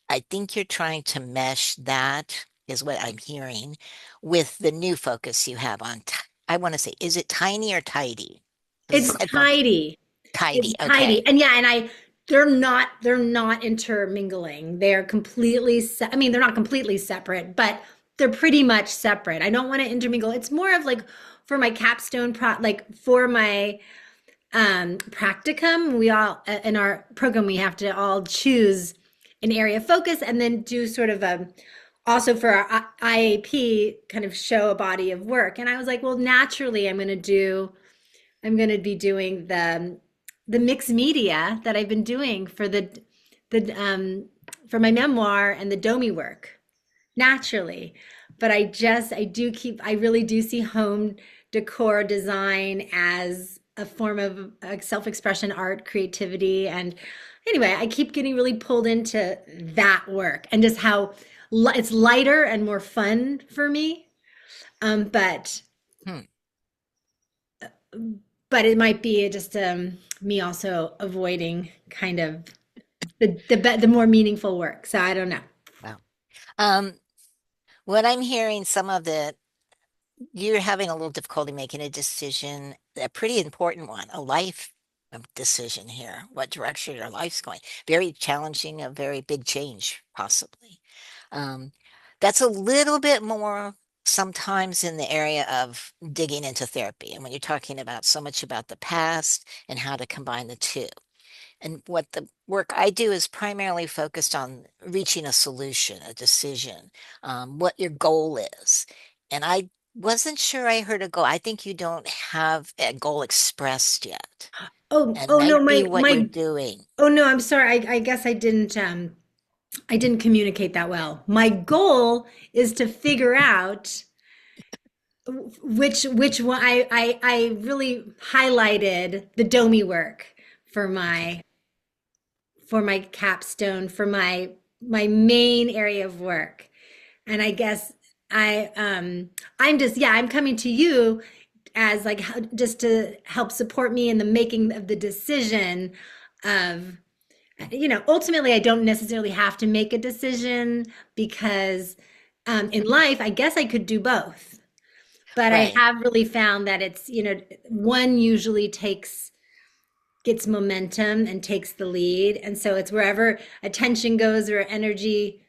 I think you're trying to mesh that is what I'm hearing with the new focus you have on I want to say, is it tiny or tidy? It's Because it's tidy. tidy. It's Okay. tidy. And yeah, and they're not intermingling. They're completely I mean, they're not completely separate, but they're pretty much separate. I don't want to intermingle. It's more of like for my capstone like for my practicum, we all in our program we have to all choose an area of focus and then do sort of a also for our IAP kind of show a body of work. And I was like, well, naturally I'm going to be doing the mixed media that I've been doing for the for my memoir and the Domi work naturally. But I really do see home decor design as a form of self-expression, art, creativity. And anyway, I keep getting really pulled into that work and just how it's lighter and more fun for me. But Hmm. it might be just me also avoiding kind of the more meaningful work. So I don't know. Wow. Um, what I'm hearing, some of it, you're having a little difficulty making a decision, a pretty important one, a life decision here, what direction your life's going. Very challenging, a very big change, possibly. Um, that's a little bit more sometimes in the area of digging into therapy. And when you're talking about so much about the past and how to combine the two. And what the work I do is primarily focused on reaching a solution, a decision, what your goal is. And I wasn't sure I heard a goal. I think you don't have a goal expressed yet. And Oh no, might be what you're my doing. oh no, I'm sorry. I guess I didn't communicate that well. My goal is to figure out which one I really highlighted the Domi work for Okay. my capstone for my main area of work. And I guess I'm just yeah, I'm coming to you as like just to help support me in the making of the decision of ultimately I don't necessarily have to make a decision because in life I guess I could do both. But I Right. have really found that it's, one usually gets momentum and takes the lead. And so it's wherever attention goes or energy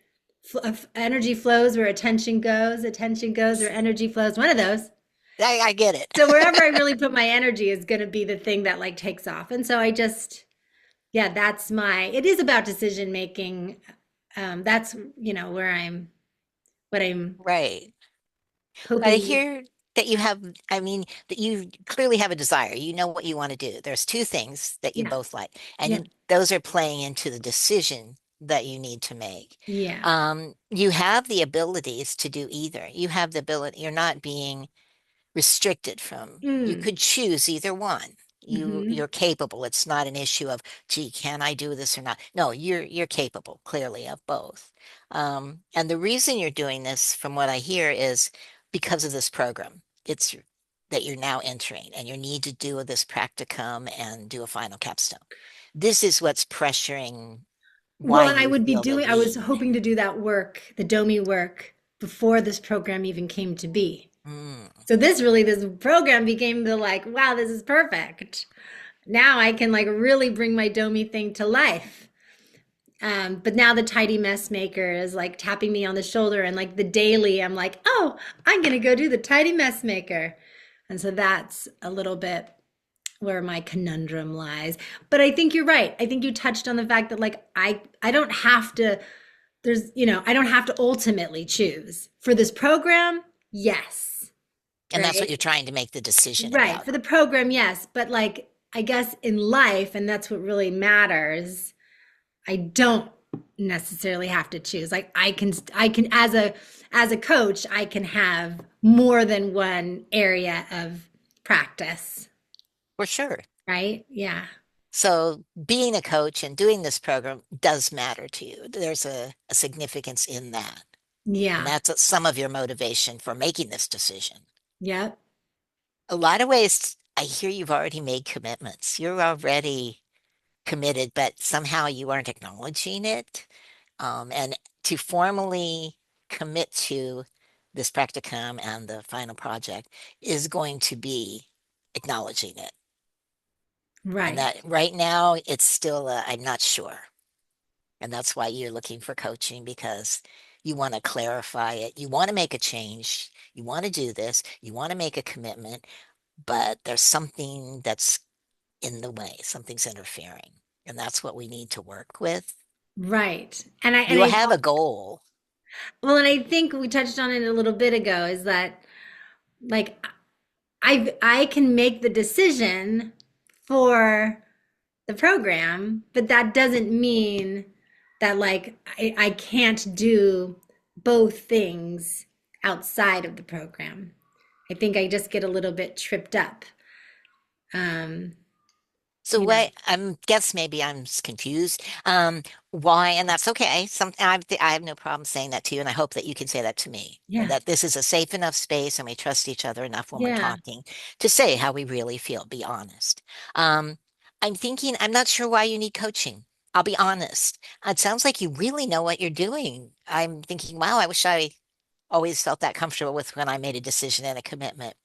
flows where attention goes or energy flows, one of those. I get it. So wherever I really put my energy is going to be the thing that like takes off. And so I just yeah, that's my, it is about decision making. That's, where what I'm Right. But I hoping. hear that you have, I mean, that you clearly have a desire. You know what you want to do. There's two things that you Yeah, both like, yeah, and those are playing into the decision that you need to make. yeah. You have the abilities to do either. You have the ability, you're not being restricted from. You Mm, could choose either one. hmm. You're capable. It's not an issue of, gee, can I do this or not? No, you're capable, clearly, of both. And the reason you're doing this, from what I hear, is because of this program. It's that you're now entering, and you need to do this practicum and do a final capstone. This is what's pressuring why Well, and you feel the I was need. hoping to do that work, the DOMI work, before this program even came to be. Mm. So this program became the like, wow, this is perfect. Now I can like really bring my DOMI thing to life. But now the tidy mess maker is like tapping me on the shoulder, and like the daily, I'm like, oh, I'm gonna go do the tidy mess maker. And so that's a little bit where my conundrum lies. But I think you're right. I think you touched on the fact that like I don't have to, I don't have to ultimately choose. For this program, yes. And that's what Right? you're trying to make the decision Right. about. For the program, yes. But like I guess in life, and that's what really matters, I don't necessarily have to choose. Like I can as a coach, I can have more than one area of practice, For sure. right? Yeah. So being a coach and doing this program does matter to you. There's a significance in that. And Yeah. that's some of your motivation for making this decision. Yep. A lot of ways, I hear you've already made commitments. You're already committed, but somehow you aren't acknowledging it. And to formally commit to this practicum and the final project is going to be acknowledging it. And Right. that right now, it's still, I'm not sure. And that's why you're looking for coaching, because you want to clarify it. You want to make a change. You want to do this. You want to make a commitment, but there's something that's in the way. Something's interfering. And that's what we need to work with. Right. And I You have a goal. well, and I think we touched on it a little bit ago is that like I can make the decision for the program, but that doesn't mean that like I can't do both things outside of the program. I think I just get a little bit tripped up. Um, So you know. what I'm guess maybe I'm confused. Why? And that's okay. I have no problem saying that to you, and I hope that you can say that to me. And Yeah. that this is a safe enough space, and we trust each other enough when we're Yeah. talking to say how we really feel. Be honest. Um, I'm thinking I'm not sure why you need coaching. I'll be honest. It sounds like you really know what you're doing. I'm thinking, wow, I wish I always felt that comfortable with when I made a decision and a commitment.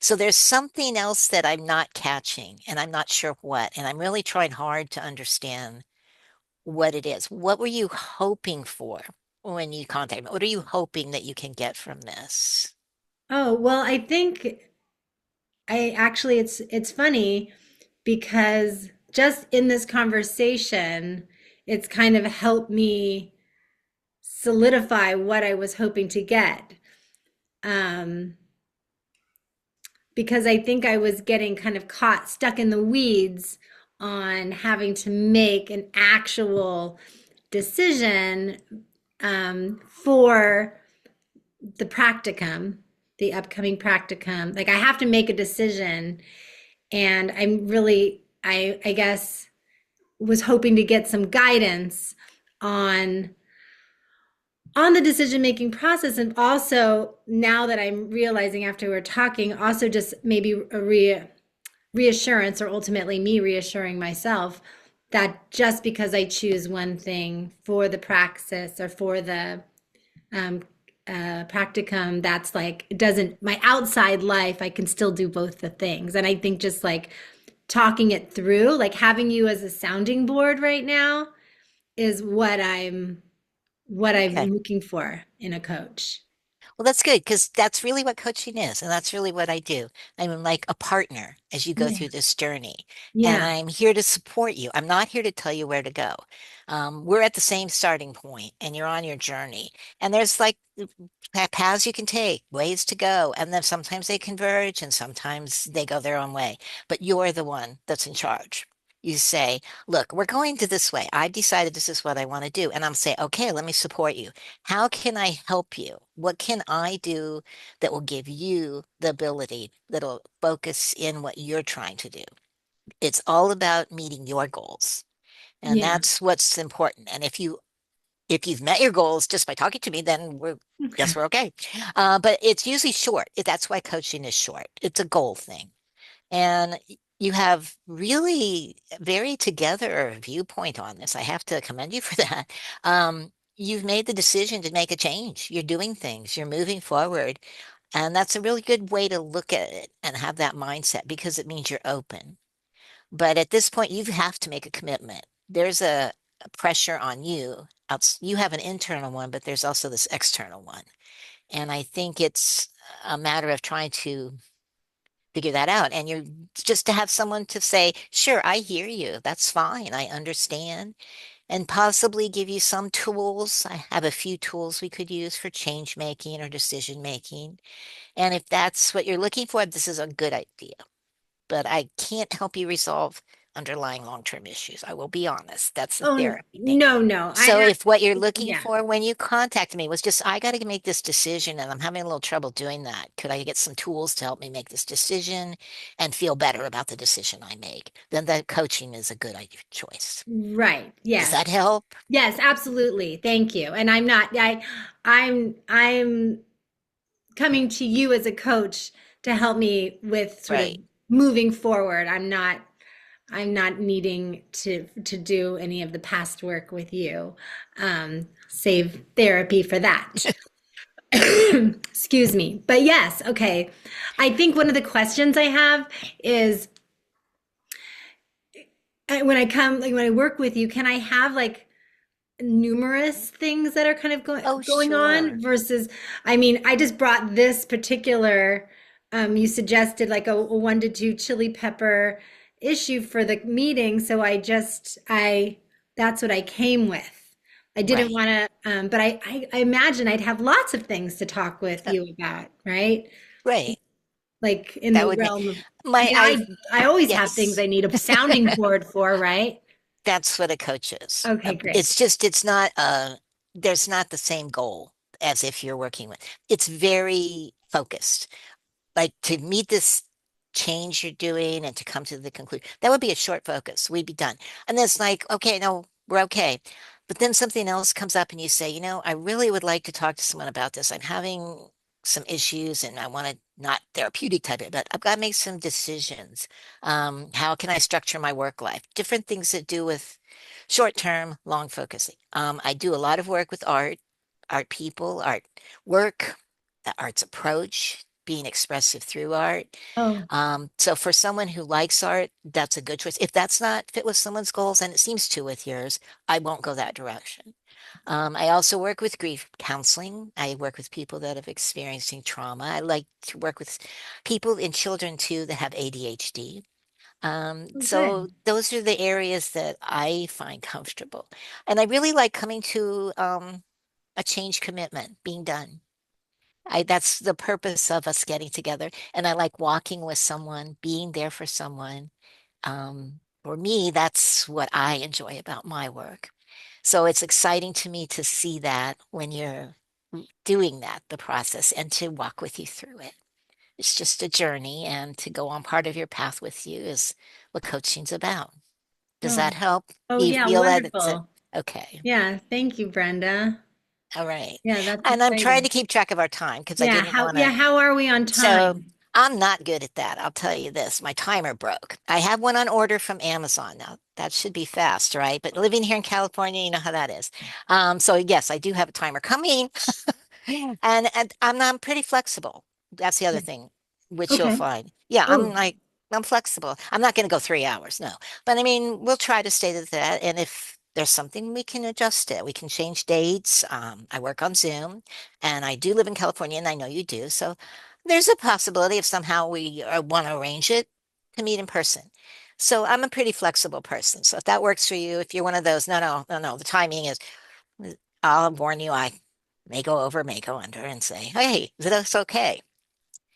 So there's something else that I'm not catching, and I'm not sure what. And I'm really trying hard to understand what it is. What were you hoping for when you contacted me? What are you hoping that you can get from this? Oh, well, I think I actually it's funny because just in this conversation, it's kind of helped me solidify what I was hoping to get. Um, because I think I was getting kind of caught stuck in the weeds on having to make an actual decision for the practicum, the upcoming practicum. Like I have to make a decision, and I'm really, I guess, was hoping to get some guidance on on the decision making process, and also now that I'm realizing after we're talking, also just maybe reassurance, or ultimately me reassuring myself that just because I choose one thing for the praxis or for the um, practicum, that's like it doesn't, my outside life I can still do both the things. And I think just like talking it through, like having you as a sounding board right now, is what I'm Okay. looking for in a coach. Well, that's good because that's really what coaching is. And that's really what I do. I'm like a partner as you go Yeah. through this journey. And Yeah. I'm here to support you. I'm not here to tell you where to go. We're at the same starting point and you're on your journey. And there's like paths you can take, ways to go. And then sometimes they converge and sometimes they go their own way. But you're the one that's in charge. You say, look, we're going to this way. I've decided this is what I want to do. And I'm say, okay, let me support you. How can I help you? What can I do that will give you the ability that'll focus in what you're trying to do? It's all about meeting your goals. And Yeah. that's what's important. And if you've met your goals just by talking to me, then Okay. guess we're okay. But it's usually short. That's why coaching is short. It's a goal thing. And you have really very together viewpoint on this. I have to commend you for that. You've made the decision to make a change. You're doing things, you're moving forward. And that's a really good way to look at it and have that mindset because it means you're open. But at this point, you have to make a commitment. There's a pressure on you. You have an internal one, but there's also this external one. And I think it's a matter of trying to figure that out. And you're just to have someone to say, sure, I hear you. That's fine. I understand. And possibly give you some tools. I have a few tools we could use for change making or decision making. And if that's what you're looking for, this is a good idea. But I can't help you resolve underlying long-term issues. I will be honest. That's the Oh, therapy thing. no, no. So if what you're looking Yeah. for when you contact me was just, I got to make this decision and I'm having a little trouble doing that. Could I get some tools to help me make this decision and feel better about the decision I make? Then that coaching is a good choice. Right. Does Yes. that help? Yes, absolutely. Thank you. And I'm coming to you as a coach to help me with sort of Right. moving forward. I'm not needing to do any of the past work with you. Save therapy for that. Excuse me. But yes, okay. I think one of the questions I have is when I come, like when I work with you, can I have like numerous things that are kind of Oh, going on sure. versus, I mean, I just brought this particular, you suggested like a 1 to 2 chili pepper issue for the meeting, so I that's what I came with. I didn't Right. want to, but I imagine I'd have lots of things to talk with Uh, you about, right? right. Like in That the would make realm of, I my, mean, I, I always have things yes. I need a sounding board for, right? That's what a coach is. Okay, great. It's just, it's not, there's not the same goal as if you're working with. It's very focused. Like to meet this change you're doing and to come to the conclusion, that would be a short focus. We'd be done. And then it's like, okay, no, we're okay. But then something else comes up and you say, I really would like to talk to someone about this. I'm having some issues and I want to not therapeutic type it, but I've got to make some decisions. How can I structure my work life? Different things that do with short term, long focusing. I do a lot of work with art people, art work, the art's approach, being expressive through art. Oh, So for someone who likes art, that's a good choice. If that's not fit with someone's goals, and it seems to with yours, I won't go that direction. I also work with grief counseling. I work with people that have experiencing trauma. I like to work with people and children too that have ADHD. oh, So good. those are the areas that I find comfortable. And I really like coming to a change commitment being done. That's the purpose of us getting together. And I like walking with someone, being there for someone. For me, that's what I enjoy about my work. So it's exciting to me to see that when you're doing that, the process, and to walk with you through it. It's just a journey, and to go on part of your path with you is what coaching's about. Does that Oh, help? oh Do you yeah, feel that it's a wonderful. okay? Yeah, thank you, Brenda. All right. Yeah, that's And I'm trying exciting. to keep track of our time because I didn't want to. How are we on So time? I'm not good at that. I'll tell you this. My timer broke. I have one on order from Amazon now. That should be fast, right? But living here in California, you know how that is. So yes, I do have a timer coming. And I'm pretty flexible. That's the other thing, which you'll Okay. find. Yeah, Oh, I'm flexible. I'm not going to go 3 hours, no. But I mean, we'll try to stay to that. And if there's something we can adjust it. We can change dates. I work on Zoom and I do live in California and I know you do. So there's a possibility if somehow we want to arrange it to meet in person. So I'm a pretty flexible person. So if that works for you, if you're one of those, no, no, no, no, the timing is, I'll warn you, I may go over, may go under and say, hey, is this okay?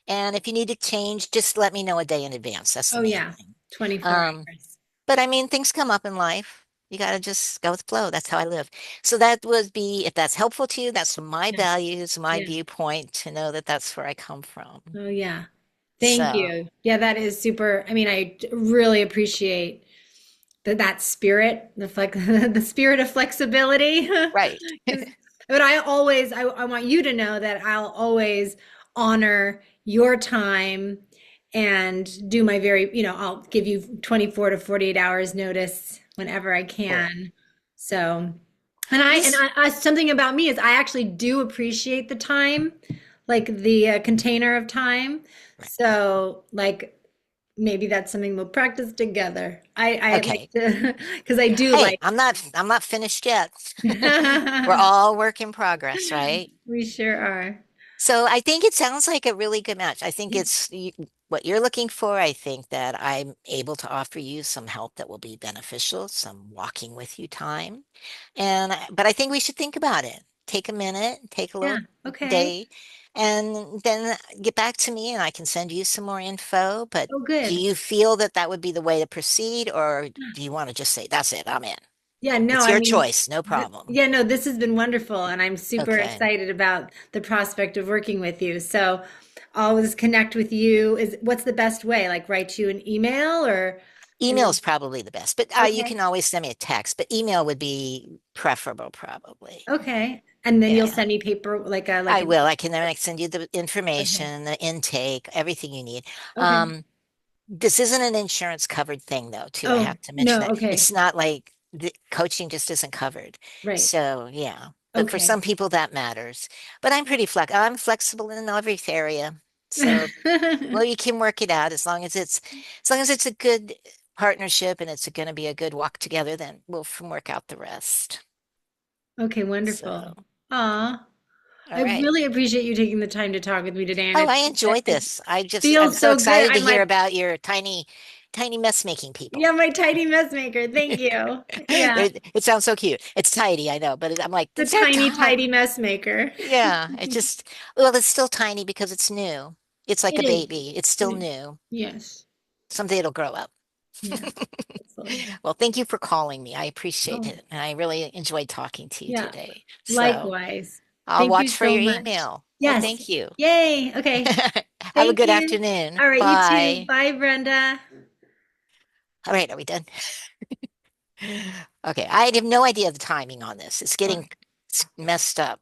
And if you need to change, just let me know a day in advance. That's the Oh main yeah, thing. 24 Um, hours. but I mean, things come up in life. You got to just go with the flow. That's how I live. So that would be, if that's helpful to you, that's my Yeah. values, my Yeah. viewpoint to know that that's where I come from. Oh yeah. Thank So, you. Yeah, that is super. I mean, really appreciate that spirit, the spirit of flexibility. right. 'Cause- But I want you to know that I'll always honor your time and do my I'll give you 24 to 48 hours notice whenever I Cool. can. So, This, something about me is I actually do appreciate the time, like the container of time. right. So, like maybe that's something we'll practice together. I like Okay. to because I do Hey, like I'm not finished yet. We're all work in progress, right? we sure are. So I think it sounds like a really good match. I think it's what you're looking for. I think that I'm able to offer you some help that will be beneficial, some walking with you time. But I think we should think about it. Take a minute, take a Yeah. little Okay. day, and then get back to me and I can send you some more info. But Oh, do good. you feel that that would be the way to proceed, or do you want to just say, that's it, I'm in? Yeah, no, It's I your mean, choice, no problem. yeah, no, this has been wonderful, and I'm super Okay. excited about the prospect of working with you. So, I'll always connect with you. What's the best way? Like, write you an email or is Email it is probably the best, but you okay? can always send me a text, but email would be preferable, probably. Okay, and then you'll Yeah, send me paper like I an will. I can then send you the okay, information, the intake, everything you need. okay. This isn't an insurance covered thing, though, too. I Oh have to mention no, that. okay, It's not like the coaching just isn't covered. right, So, yeah. But for okay. some people, that matters. But I'm flexible in every area. So, well, you can work it out as long as it's a good partnership and it's going to be a good walk together, then we'll work out the rest. Okay, wonderful. So, Aw, I all right. really appreciate you taking the time to talk with me today, and Oh, I enjoyed it this. I'm feels so so good. excited to I'm hear like, about your tiny mess making people. yeah, my tiny mess maker. Thank you. Yeah, It sounds so cute. It's tidy, I know, but I'm like, the is that tiny, tiny? tidy mess maker. Yeah, well, it's still tiny because it's new. It's like It a is. baby. It's It still is. new. Yes. Someday it'll grow up. Yes. Absolutely. Well, thank you for calling me. I appreciate Oh, it. And I really enjoyed talking to you yeah. today. So Likewise. I'll Thank you watch for so your much. email. Well, Yes. thank you. Yay. Okay. Have a Thank good you. afternoon. All right, you too. Bye. Bye, Brenda. All right, are we done? Okay, I have no idea the timing on this. It's messed up.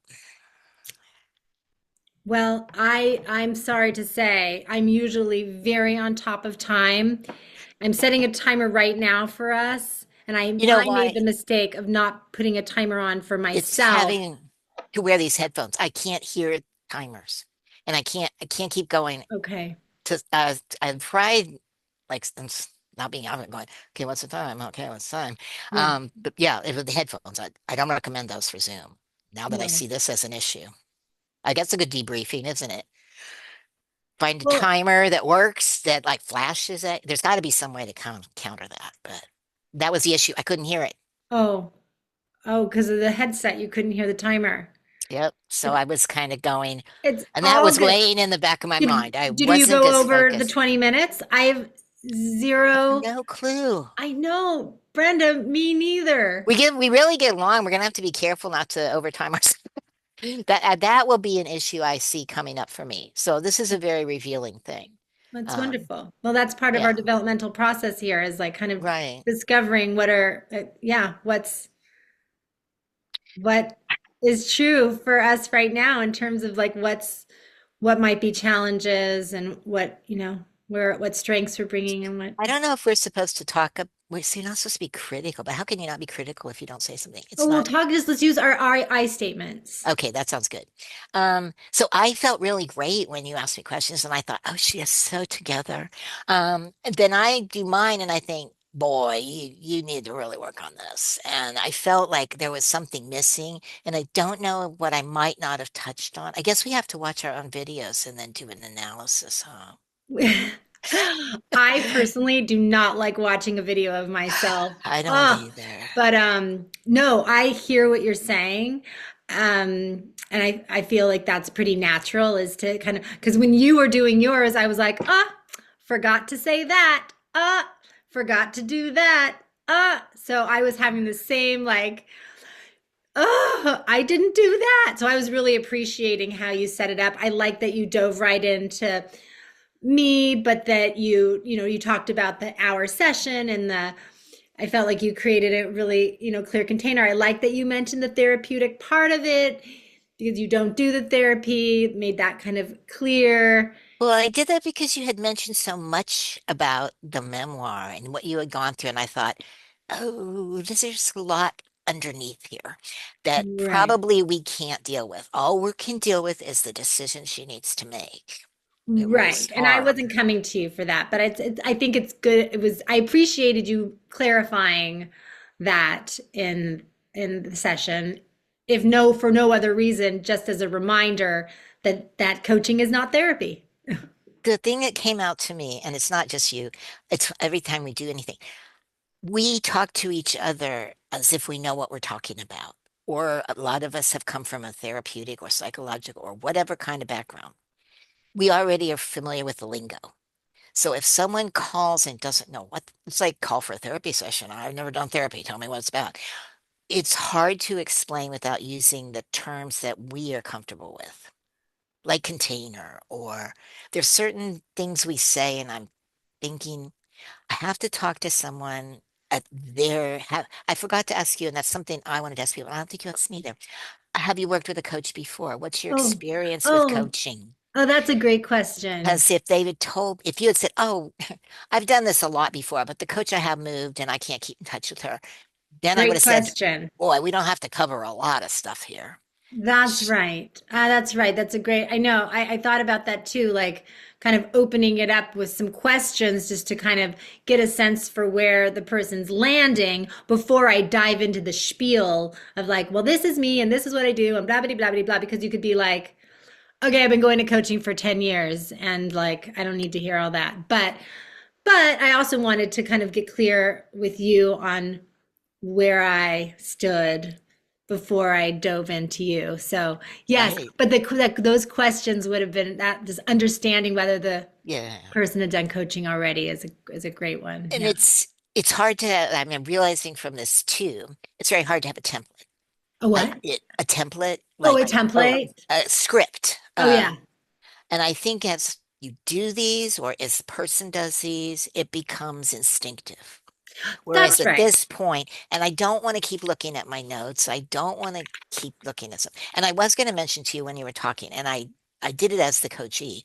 Well, I'm sorry to say, I'm usually very on top of time. I'm setting a timer right now for us, and You know I made why? the mistake of not putting a timer on for It's myself. having to wear these headphones. I can't hear timers, and I can't keep going. Okay. I've tried like not being out and going, okay, what's the time? Okay, what's the time? Yeah. But yeah, with the headphones, I don't recommend those for Zoom. Now that I No. see this as an issue, I guess a good debriefing, isn't it? Find a Well, timer that works that like flashes it. There's got to be some way to counter that, but that was the issue. I couldn't hear it. oh, oh, because of the headset, you couldn't hear the timer. Yep. So I was kind of going, It's and that all was good. weighing in the back of my mind. I Did you wasn't go as over the focused. 20 minutes? I have zero. No clue. I know, Brenda, me neither. We really get along. We're gonna have to be careful not to overtime ourselves. That will be an issue I see coming up for me. So this is a very revealing thing. That's Um, wonderful. Well, that's part of our yeah, developmental process here is like kind of right. discovering what is true for us right now in terms of like what might be challenges and what strengths we're bringing and what. I don't know if we're supposed to talk. So you're not supposed to be critical, but how can you not be critical if you don't say something? Oh, It's we'll not. talk. Just let's use our I statements. Okay, that sounds good. So I felt really great when you asked me questions, and I thought, oh, she is so together. And then I do mine, and I think boy, you need to really work on this. And I felt like there was something missing, and I don't know what I might not have touched on. I guess we have to watch our own videos and then do an analysis, huh? I personally do not like watching a video of myself. I don't Oh, either. but no, I hear what you're saying. And I feel like that's pretty natural is to kind of because when you were doing yours, I was like, forgot to say that. Forgot to do that. So I was having the same like, I didn't do that. So I was really appreciating how you set it up. I like that you dove right into me, but that you talked about the hour session and I felt like you created a really, clear container. I like that you mentioned the therapeutic part of it because you don't do the therapy, made that kind of clear. Well, I did that because you had mentioned so much about the memoir and what you had gone through, and I thought, oh, there's a lot underneath here that Right. probably we can't deal with. All we can deal with is the decision she needs to make. It was Right. And I hard. wasn't coming to you for that, but I think it's good. I appreciated you clarifying that in the session, if no, for no other reason, just as a reminder that coaching is not therapy. The thing that came out to me, and it's not just you, it's every time we do anything, we talk to each other as if we know what we're talking about. Or a lot of us have come from a therapeutic or psychological or whatever kind of background. We already are familiar with the lingo. So if someone calls and doesn't know what, it's like call for a therapy session. I've never done therapy. Tell me what it's about. It's hard to explain without using the terms that we are comfortable with, like container, or there's certain things we say, and I'm thinking, I have to talk to someone at their, I forgot to ask you, and that's something I wanted to ask people. I don't think you asked me either. Have you worked with a coach before? What's your Oh, experience with oh, coaching? oh, that's a great question. Because if they had told, if you had said, "Oh, I've done this a lot before, but the coach I have moved and I can't keep in touch with her," then I would Great have said, question. "Boy, we don't have to cover a lot of stuff here." That's right. That's right. That's a great, I know. I thought about that too, like kind of opening it up with some questions just to kind of get a sense for where the person's landing before I dive into the spiel of like, well, this is me and this is what I do and blah, blah, blah, blah, blah, because you could be like, okay, I've been going to coaching for 10 years and like, I don't need to hear all that. But I also wanted to kind of get clear with you on where I stood before I dove into you. So yes, Right. but those questions would have been that just understanding whether the Yeah. person had done coaching already is a great one. And Yeah. it's hard to, I mean, realizing from this too, it's very hard to have a template. A what? A template, Oh, a like template. a script. Oh yeah, And I think as you do these or as the person does these, it becomes instinctive. Whereas that's at right. this point, and I don't want to keep looking at my notes, I don't want to keep looking at some. And I was going to mention to you when you were talking, and I did it as the coachee.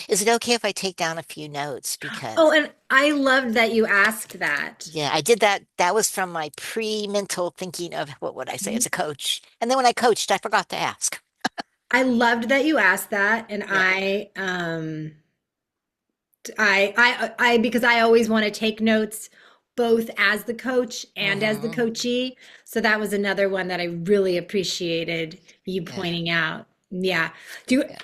Is it okay if I take down a few notes? Oh, Because and I loved that you asked that. yeah, I did that. That was from my pre-mental thinking of what would I say as a coach. And then when I coached, I forgot to ask. I loved that you asked that, and Yeah. I because I always want to take notes both as the coach and as the Hmm. coachee. So that was another one that I really appreciated you Yeah. pointing out. Yeah. Do Yeah.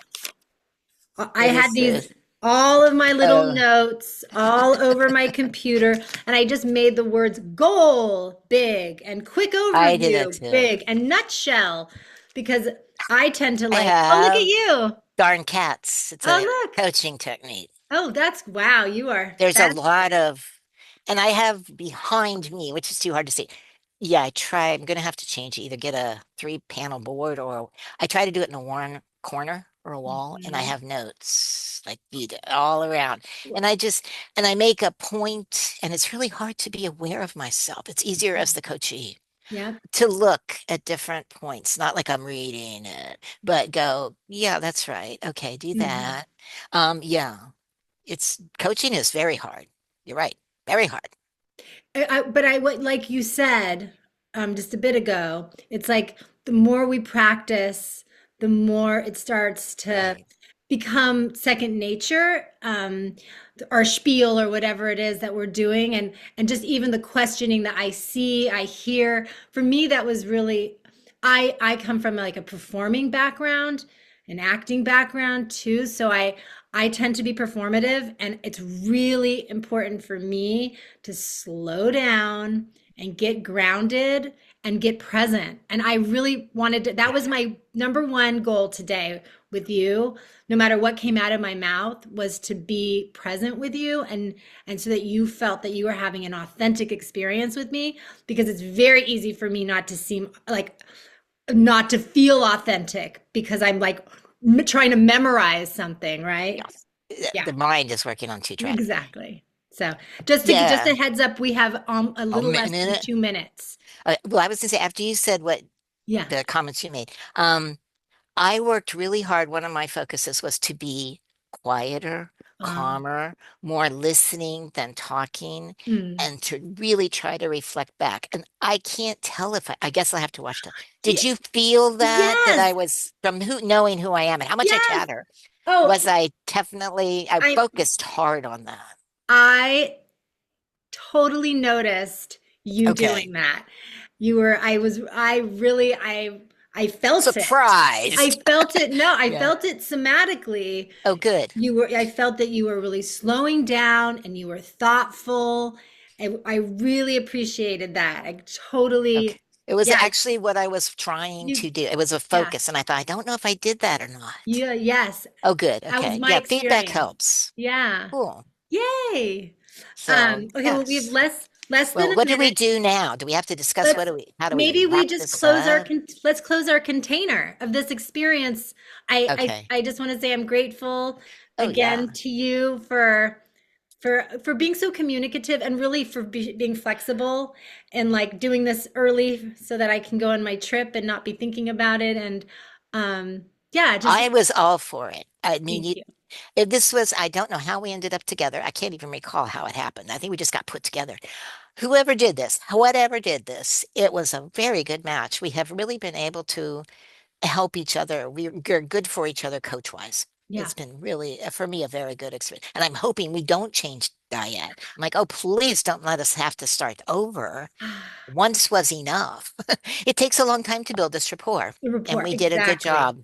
I What had is these this? all of my little Oh, notes all over my computer and I just made the words goal big and quick I did that overview too. big and nutshell because I tend to I like, oh, look at have you. darn cats. It's a Oh, look. coaching technique. Oh, that's wow. You are There's a that's lot of, and I have behind me, which is too hard to see. Yeah, I try. I'm gonna have to change it. Either get a three-panel board, or I try to do it in a one corner or a wall, and I Mhm. have notes like all around. And I just and I make a point, and it's really hard to be aware of myself. It's easier as the coachee Yep. to look at different points, not like I'm reading it, but go, yeah, that's right. Okay, do Mhm. that. Yeah. It's coaching is very hard. You're right. Very hard. But I what like you said just a bit ago, it's like the more we practice, the more it starts to Right. become second nature, our spiel or whatever it is that we're doing, and just even the questioning that I see, I hear. For me, that was really, I come from like a performing background, an acting background too, so I tend to be performative, and it's really important for me to slow down and get grounded and get present. And I really wanted to, that Yeah. was my number one goal today with you, no matter what came out of my mouth, was to be present with you, and so that you felt that you were having an authentic experience with me, because it's very easy for me not to seem like, not to feel authentic because I'm like trying to memorize something, right? Yes. Yeah, The mind is working on two tracks. exactly. So just Yeah. a heads up, we have a A little less than minute. 2 minutes. Well, I was gonna say after you said what Yeah. the comments you made, I worked really hard. One of my focuses was to be quieter, Um, calmer, more listening than talking, mm. and to really try to reflect back. And I can't tell if I guess I'll have to watch the. Did Yeah. you feel that I Yes. was from knowing who I am and how much I Yes. chatter? Oh, Was I definitely, I I focused hard on that. I totally noticed you Okay. doing that. You were, I really, I felt it. I Surprised. felt it. No, I Yeah. felt it somatically. Oh, good. I felt that you were really slowing down and you were thoughtful. I really appreciated that. I Okay. totally, It was yeah, actually what I was trying you, to do. It was a yeah, focus, and I thought, I don't know if I did that or not. yeah, yes. Oh, good. That was Okay. my Yeah, feedback experience. helps. Yeah. Cool. Yay. So, Okay, well, we have yes. less than Well, a what do we minute. do now? Do we have to discuss Let's how do we maybe we wrap just this close our up? let's close our container of this experience. Okay. I just want to say I'm grateful Oh, yeah. again to you for being so communicative, and really for being flexible, and like doing this early so that I can go on my trip and not be thinking about it, and yeah, just I was all for it. I mean, thank you. if this was, I don't know how we ended up together. I can't even recall how it happened. I think we just got put together. Whoever did this, whatever did this, it was a very good match. We have really been able to help each other. We're good for each other coach wise. Yeah. It's been really, for me, a very good experience. And I'm hoping we don't change Dyad. I'm like, oh, please don't let us have to start over. Once was enough. It takes a long time to build this rapport, The and report, we did a good exactly. job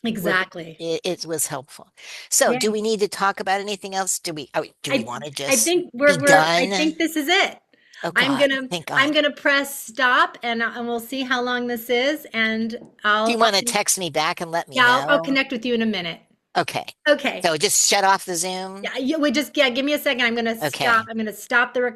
with Exactly. it was helpful. So, do Yeah. we need to talk about anything else? Do we I want to I just think be I done? think this is it. Oh God, thank I'm God. gonna press stop, and we'll see how long this is, and Do you want to text me back and let me yeah, I'll know? connect with you in a minute. Okay. Okay. So just shut off the Zoom. Yeah, we just, yeah, give me a second. Okay. I'm gonna stop the recording.